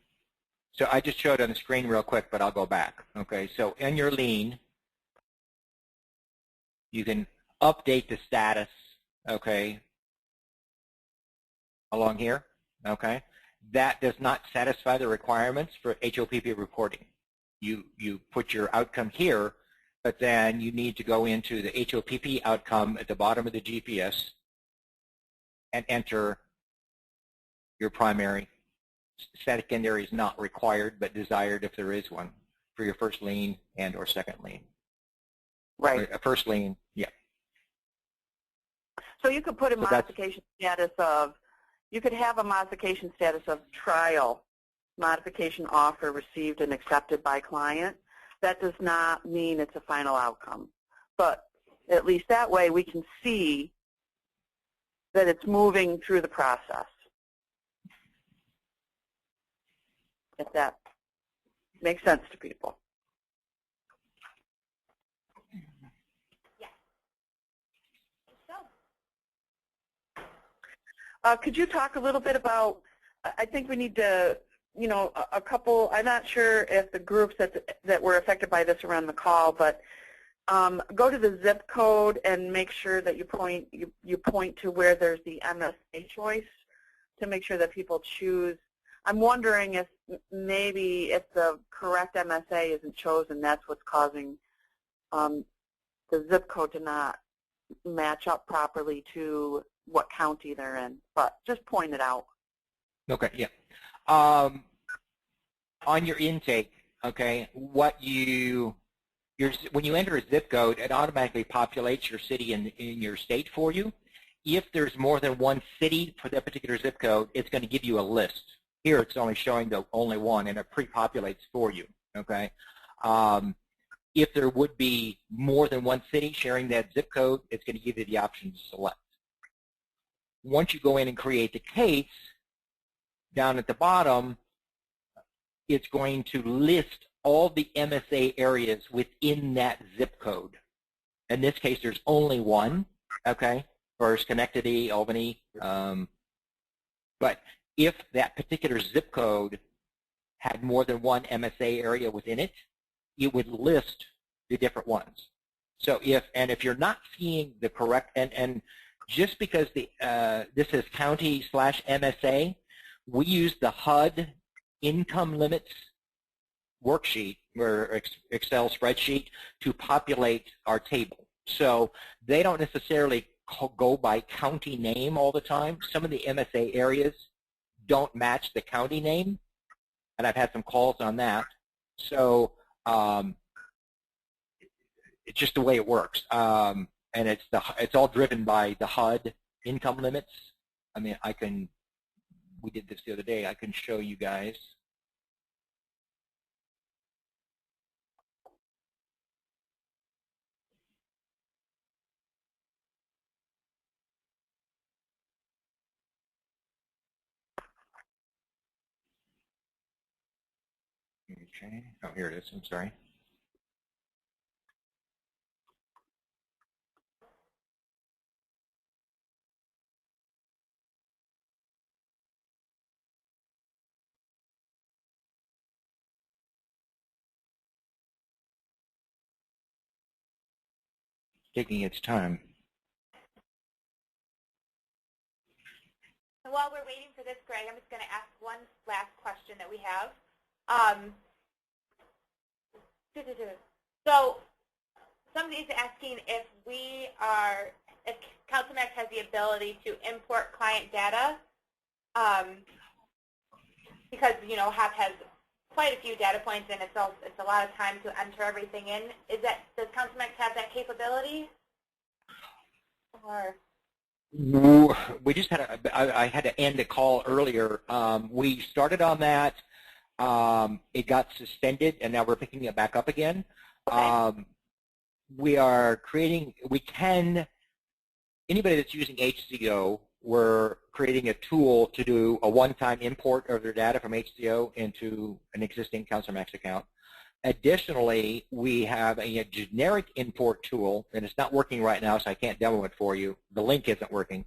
So I just showed on the screen real quick, but I'll go back. Okay, so in your lien, you can update the status, okay, along here, okay. That does not satisfy the requirements for HOPP reporting. You put your outcome here, but then you need to go into the HOPP outcome at the bottom of the GPS and enter your primary. Secondary is not required, but desired if there is one for your first lien and or second lien. Right. Or first lien, yeah. So you could put a modification status of, you could have a modification status of trial, modification offer received and accepted by client. That does not mean it's a final outcome. But at least that way we can see that it's moving through the process. If that makes sense to people. Yeah. Could you talk a little bit about, I think we need to, you know, a couple, I'm not sure if the groups that were affected by this are on the call, but go to the zip code and make sure that you point to where there's the MSA choice to make sure that people choose. I'm wondering if maybe if the correct MSA isn't chosen, that's what's causing the zip code to not match up properly to what county they're in. But just point it out. Okay, yeah. On your intake, okay, when you enter a zip code, it automatically populates your city in your state for you. If there's more than one city for that particular zip code, it's going to give you a list. Here it's only showing the only one, and it pre-populates for you, okay? If there would be more than one city sharing that zip code, it's going to give you the option to select. Once you go in and create the case, down at the bottom, it's going to list all the MSA areas within that zip code. In this case, there's only one, okay, for Schenectady, Albany. But if that particular zip code had more than one MSA area within it, it would list the different ones. So if you're not seeing the correct, and just because this is county/MSA, we use the HUD income limits worksheet or Excel spreadsheet to populate our table. So they don't necessarily go by county name all the time. Some of the MSA areas don't match the county name, and I've had some calls on that. So it's just the way it works, and it's all driven by the HUD income limits. I mean, we did this the other day. I can show you guys. Okay. Oh, here it is. I'm sorry. Taking its time. And while we're waiting for this, Greg, I'm just going to ask one last question that we have. So somebody's asking if CounselorMax has the ability to import client data, because HOPP has quite a few data points and it's a lot of time to enter everything in. Does CounselorMax have that capability? Or we just had I had to end a call earlier. We started on that. It got suspended, and now we're picking it back up again. okay. We are creating, anybody that's using HCO, we're creating a tool to do a one-time import of their data from HCO into an existing CounselorMax account. Additionally, we have a generic import tool, and it's not working right now, so I can't demo it for you. The link isn't working.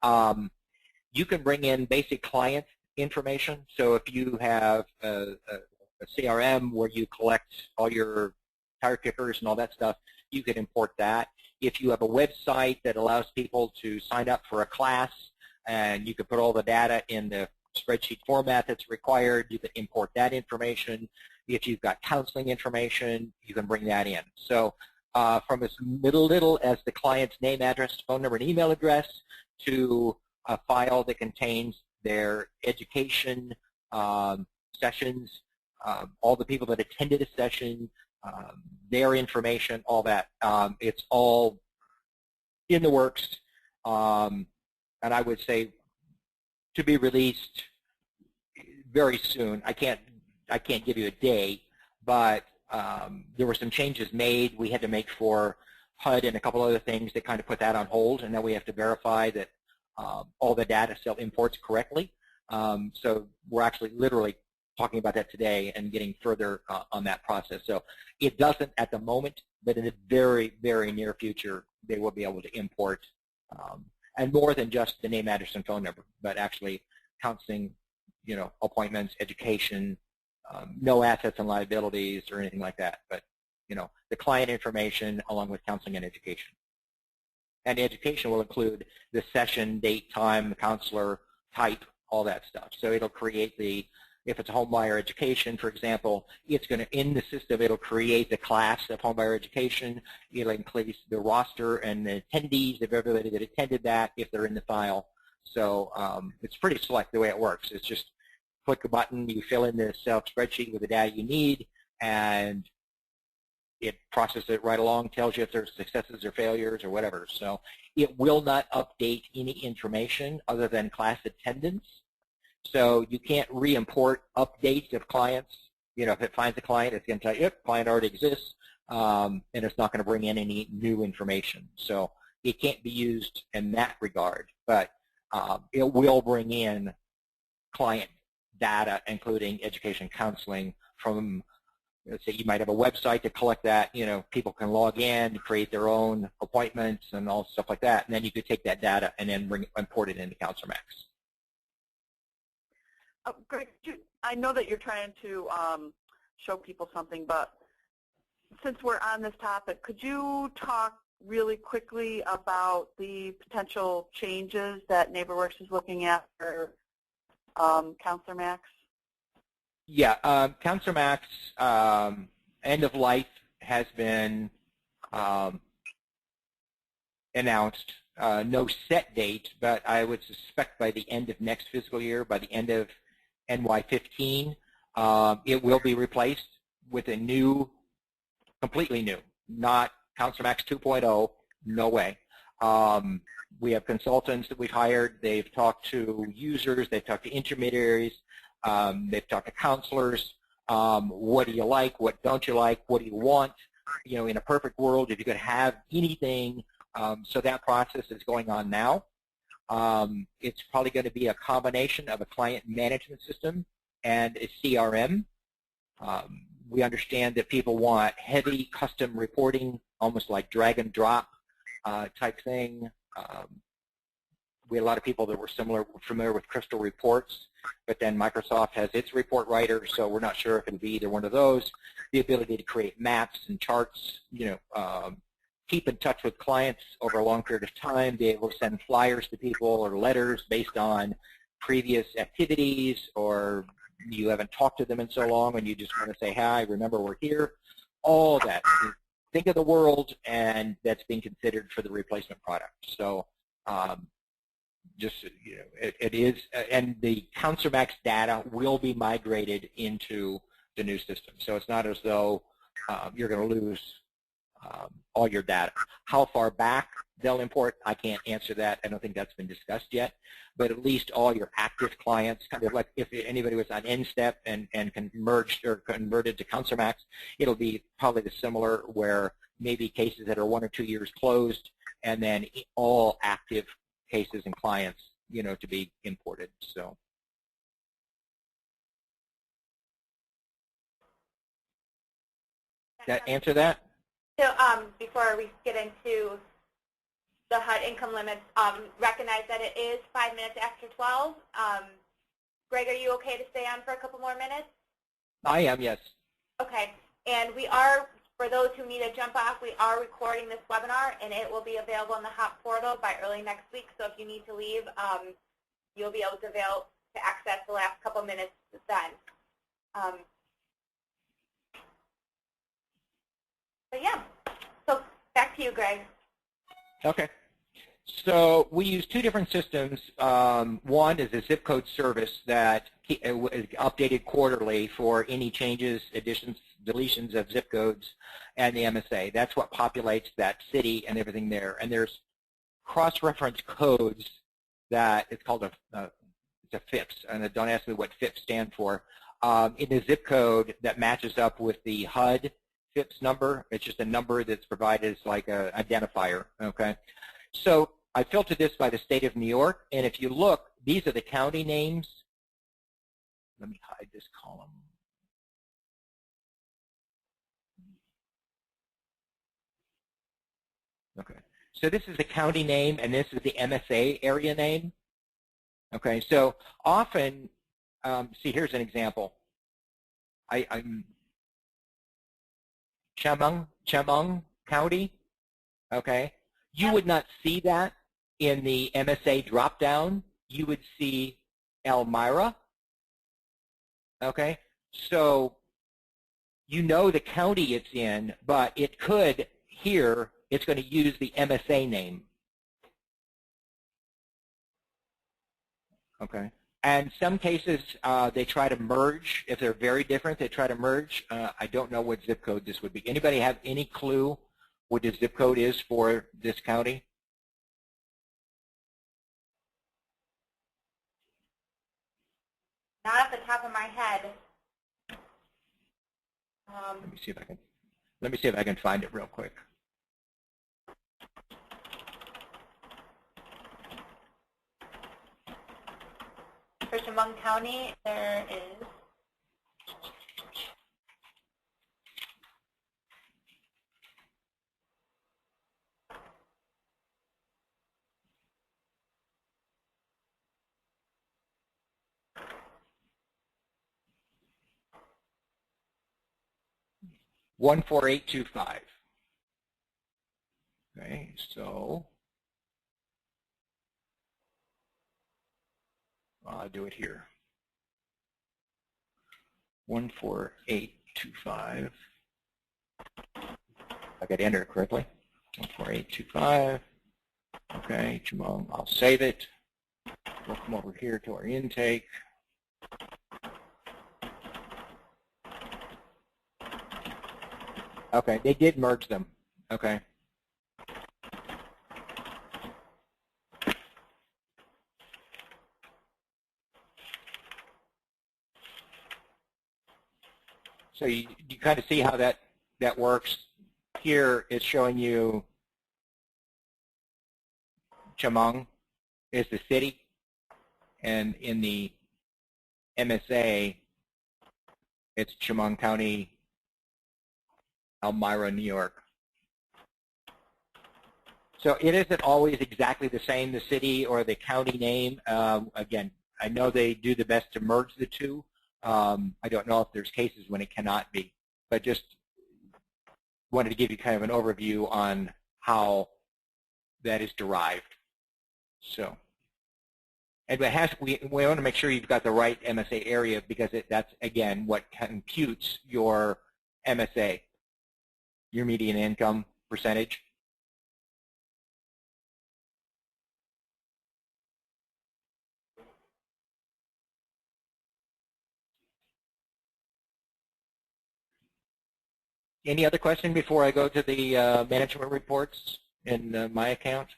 You can bring in basic client information. So if you have a CRM where you collect all your tire kickers and all that stuff, you can import that. If you have a website that allows people to sign up for a class and you can put all the data in the spreadsheet format that's required, you can import that information. If you've got counseling information, you can bring that in. So from as little as the client's name, address, phone number, and email address to a file that contains their education sessions, all the people that attended a session, their information, all that. It's all in the works, and I would say to be released very soon. I can't give you a date, but there were some changes made. We had to make for HUD and a couple other things that kind of put that on hold, and now we have to verify that all the data still imports correctly. So we're actually literally talking about that today and getting further on that process. So it doesn't at the moment, but in the very, very near future, they will be able to import, and more than just the name, address, and phone number, but actually counseling, appointments, education, no assets and liabilities or anything like that, but the client information along with counseling and education. And education will include the session, date, time, the counselor, type, all that stuff. So it'll create if it's a home buyer education, for example, it's going to, in the system, it'll create the class of home buyer education. It'll include the roster and the attendees of everybody that attended that if they're in the file. So it's pretty select the way it works. It's just click a button, you fill in the Excel spreadsheet with the data you need, and it processes it right along, tells you if there's successes or failures or whatever. So it will not update any information other than class attendance. So you can't re-import updates of clients. If it finds a client, it's going to tell you, yep, client already exists, and it's not going to bring in any new information. So it can't be used in that regard, but it will bring in client data, including education counseling from, let's say you might have a website to collect that. People can log in, create their own appointments and all stuff like that, and then you could take that data and then import it into CounselorMax. Greg, I know that you're trying to show people something, but since we're on this topic, could you talk really quickly about the potential changes that NeighborWorks is looking at for CounselorMax? Yeah, CounselorMax end of life has been announced. No set date, but I would suspect by the end of next fiscal year, by the end of NY15, it will be replaced with a new, completely new, not CounselorMax 2.0, no way. We have consultants that we've hired. They've talked to users. They've talked to intermediaries. They've talked to counselors. What do you like? What don't you like? What do you want? You know, in a perfect world, if you could have anything. So that process is going on now. It's probably going to be a combination of a client management system and a CRM. We understand that people want heavy custom reporting, almost like drag and drop type thing. We had a lot of people that were familiar with Crystal Reports, but then Microsoft has its report writer, so we're not sure if it'll be either one of those. The ability to create maps and charts, you know, keep in touch with clients over a long period of time, be able to send flyers to people or letters based on previous activities, or you haven't talked to them in so long and you just want to say, hi, remember we're here. All that. Think of the world, and that's being considered for the replacement product. So just, you know, it is, and the CounselorMax data will be migrated into the new system. So it's not as though you're going to lose all your data. How far back they'll import, I can't answer that. I don't think that's been discussed yet. But at least all your active clients, kind of like if anybody was on NSTEP and merged or converted to CounselorMax, it'll be probably the similar, where maybe cases that are 1 or 2 years closed, and then all active cases and clients, you know, to be imported. So. That answer that? So before we get into the HUD income limits, recognize that it is 5 minutes after 12. Greg, are you okay to stay on for a couple more minutes? I am, yes. Okay. And we are, for those who need to jump off, we are recording this webinar, and it will be available in the HOPP portal by early next week. So if you need to leave, you'll be able to access the last couple minutes then. But yeah, so back to you, Greg. Okay. So we use 2 different systems. One is a zip code service that is updated quarterly for any changes, additions, deletions of zip codes and the MSA. That's what populates that city and everything there. And there's cross-reference codes that it's called it's a FIPS, and don't ask me what FIPS stand for. In the zip code that matches up with the HUD FIPS number. It's just a number that's provided as like an identifier, okay? So I filtered this by the state of New York, and if you look, these are the county names. Let me hide this column. Okay, so this is the county name, and this is the MSA area name. Okay, so often, see, here's an example. I'm Chemung County, okay? You would not see that in the MSA drop-down. You would see Elmira, okay? So you know the county it's in, but it could, here, it's going to use the MSA name, okay? And some cases, they try to merge. If they're very different, they try to merge. I don't know what zip code this would be. Anybody have any clue what the zip code is for this county? Not off the top of my head. Let me see if I can find it real quick. For Chemung County, there is. 14825. Okay, so I'll do it here. 14825. I got to enter it correctly. 14825. Okay, Jamon, I'll save it. We'll come over here to our intake. Okay, they did merge them. Okay. So you kind of see how that works. Here it's showing you Chemung is the city, and in the MSA, it's Chemung County, Elmira, New York. So it isn't always exactly the same, the city or the county name. Again, I know they do the best to merge the two. I don't know if there's cases when it cannot be, but just wanted to give you kind of an overview on how that is derived. So, and we want to make sure you've got the right MSA area, because that's, again, what computes your MSA, your median income percentage. Any other question before I go to the management reports in my account?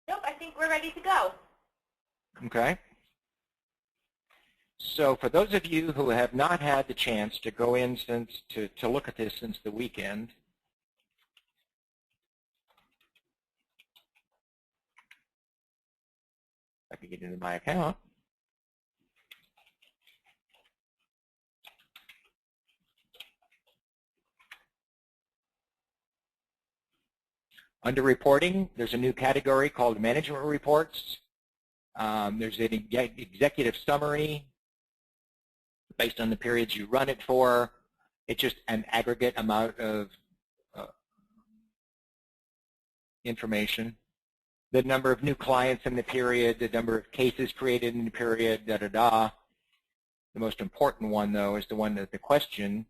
Nope, I think we're ready to go. Okay. So for those of you who have not had the chance to go in to look at this since the weekend, I can get into my account. Under reporting, there's a new category called management reports. There's an executive summary based on the periods you run it for. It's just an aggregate amount of information. The number of new clients in the period, the number of cases created in the period, da-da-da. The most important one, though, is the one that the question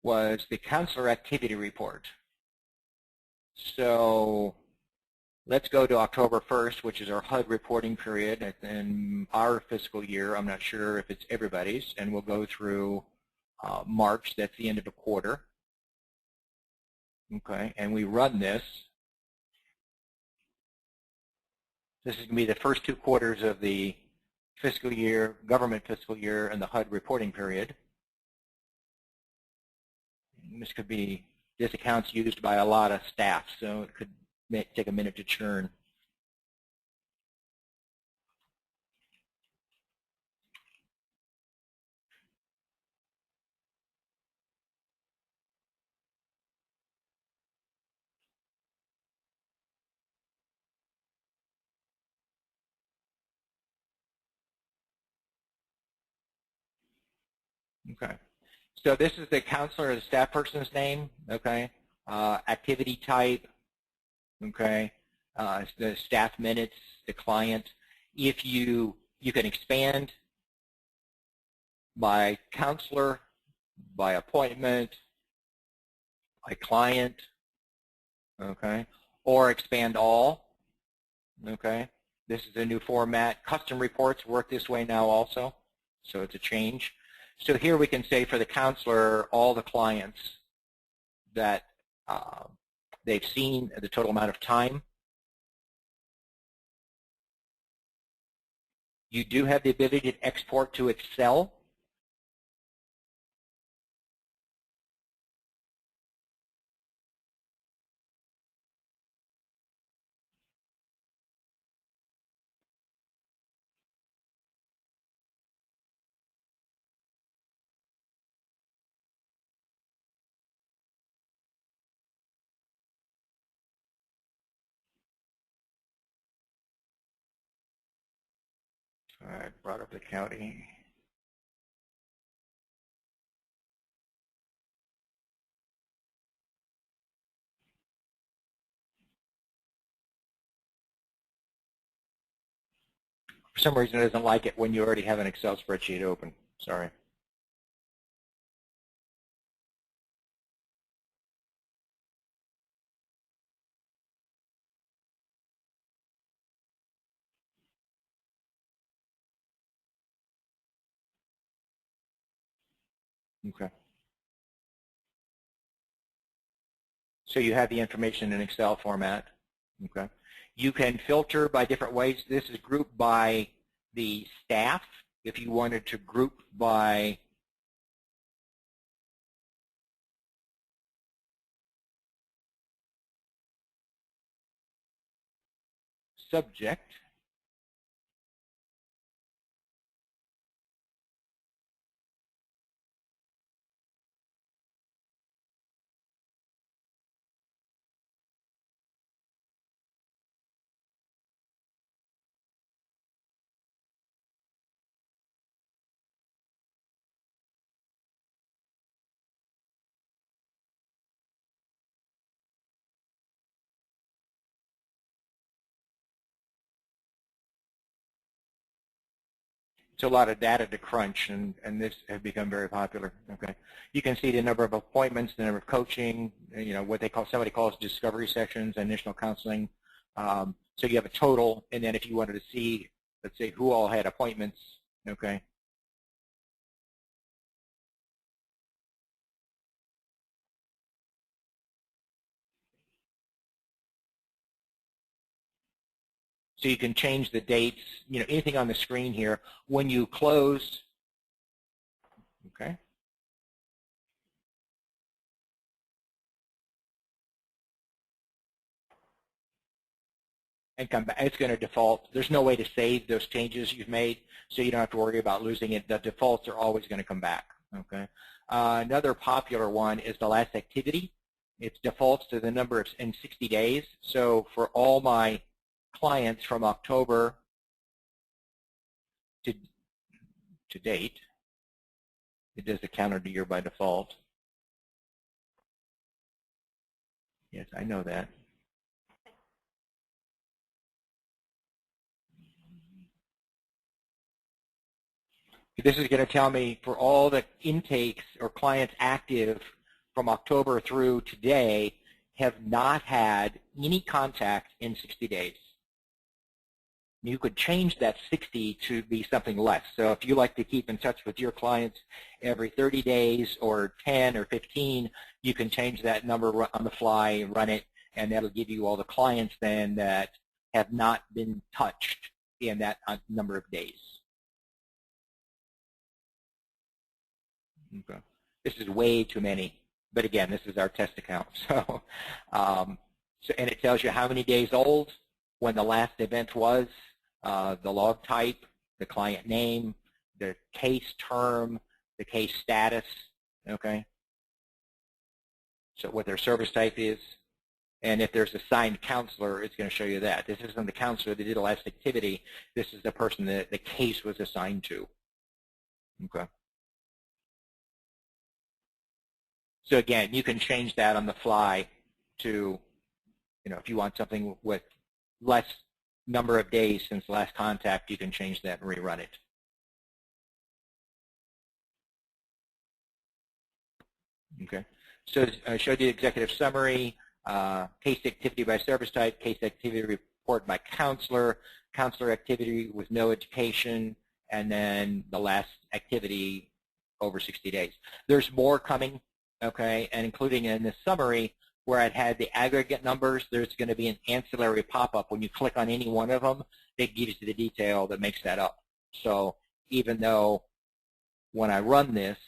was the counselor activity report. So let's go to October 1st, which is our HUD reporting period in our fiscal year. I'm not sure if it's everybody's, and we'll go through March. That's the end of a quarter. Okay, and we run this. This is going to be the first 2 quarters of the fiscal year, government fiscal year, and the HUD reporting period. And this account's used by a lot of staff, so it could take a minute to churn. Okay. So this is the counselor or the staff person's name, okay? Activity type, okay? The staff minutes, the client. If you can expand by counselor, by appointment, by client, okay? Or expand all, okay? This is a new format. Custom reports work this way now also, so it's a change. So here we can say for the counselor, all the clients that they've seen, the total amount of time. You do have the ability to export to Excel. All right, brought up the county. For some reason, it doesn't like it when you already have an Excel spreadsheet open. Sorry. Okay. So you have the information in Excel format. Okay. You can filter by different ways. This is grouped by the staff. If you wanted to group by subject, it's a lot of data to crunch, and this has become very popular. Okay, you can see the number of appointments, the number of coaching, you know, what somebody calls discovery sessions, initial counseling. So you have a total, and then if you wanted to see, let's say, who all had appointments, okay. So you can change the dates, you know, anything on the screen here. When you close, okay, and come back, it's going to default. There's no way to save those changes you've made, so you don't have to worry about losing it. The defaults are always going to come back, okay. Another popular one is the last activity. It defaults to the number in 60 days. So for all my clients from October to date, it does the calendar year by default. Yes, I know that. This is going to tell me for all the intakes or clients active from October through today have not had any contact in 60 days. You could change that 60 to be something less. So if you like to keep in touch with your clients every 30 days or 10 or 15, you can change that number on the fly, run it, and that'll give you all the clients then that have not been touched in that number of days. Okay. This is way too many, but again, this is our test account. So, and it tells you how many days old, when the last event was, the log type, the client name, the case term, the case status, okay? So what their service type is, and if there's a signed counselor, it's going to show you that. This isn't the counselor that did the last activity. This is the person that the case was assigned to, okay? So again, you can change that on the fly to, you know, if you want something with less number of days since last contact, you can change that and rerun it. Okay. So I showed you the executive summary, case activity by service type, case activity report by counselor, counselor activity with no education, and then the last activity over 60 days. There's more coming, okay, and including in this summary, where I'd had the aggregate numbers, there's going to be an ancillary pop-up. When you click on any one of them, it gives you the detail that makes that up. So even though when I run this,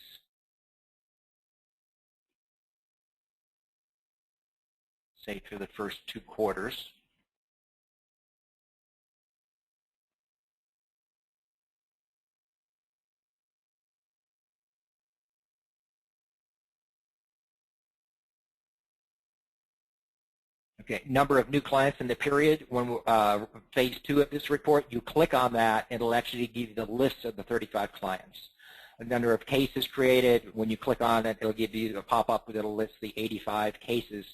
say for the first 2 quarters, okay, number of new clients in the period, when phase 2 of this report, you click on that, and it'll actually give you the list of the 35 clients. The number of cases created, when you click on it, it'll give you a pop-up that'll list the 85 cases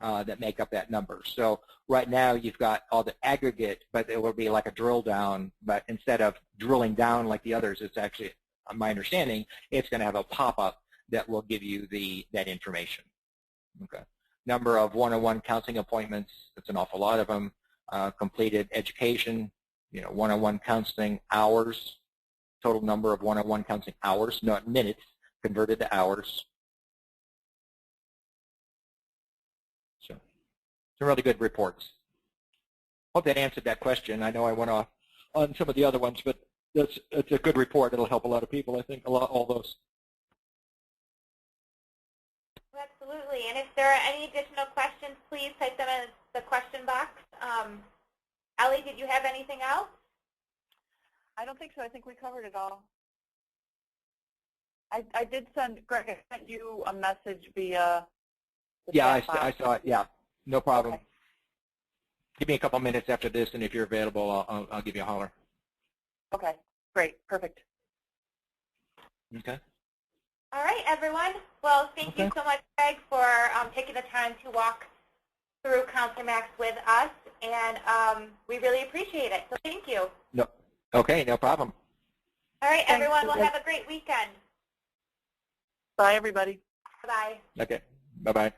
that make up that number. So right now you've got all the aggregate, but it will be like a drill down, but instead of drilling down like the others, it's actually, my understanding, it's going to have a pop-up that will give you that information. Okay. Number of one-on-one counseling appointments, that's an awful lot of them. Completed education, one-on-one counseling hours, total number of one-on-one counseling hours, not minutes, converted to hours. So some really good reports. Hope that answered that question. I know I went off on some of the other ones, but it's a good report. It'll help a lot of people, I think, all those. Absolutely. And if there are any additional questions, please type them in the question box. Ellie, did you have anything else? I don't think so. I think we covered it all. I did send, Greg, I sent you a message via the Yeah, chat box. I saw it. Yeah, no problem. Okay. Give me a couple minutes after this, and if you're available, I'll give you a holler. Okay, great, perfect. Okay. All right, everyone. Well, thank you so much, Greg, for taking the time to walk through CounselorMax with us, and we really appreciate it. So thank you. No. Okay, no problem. All right, Thanks, everyone. We'll Greg. have a great weekend. Bye, everybody. Bye-bye. Okay. Bye-bye.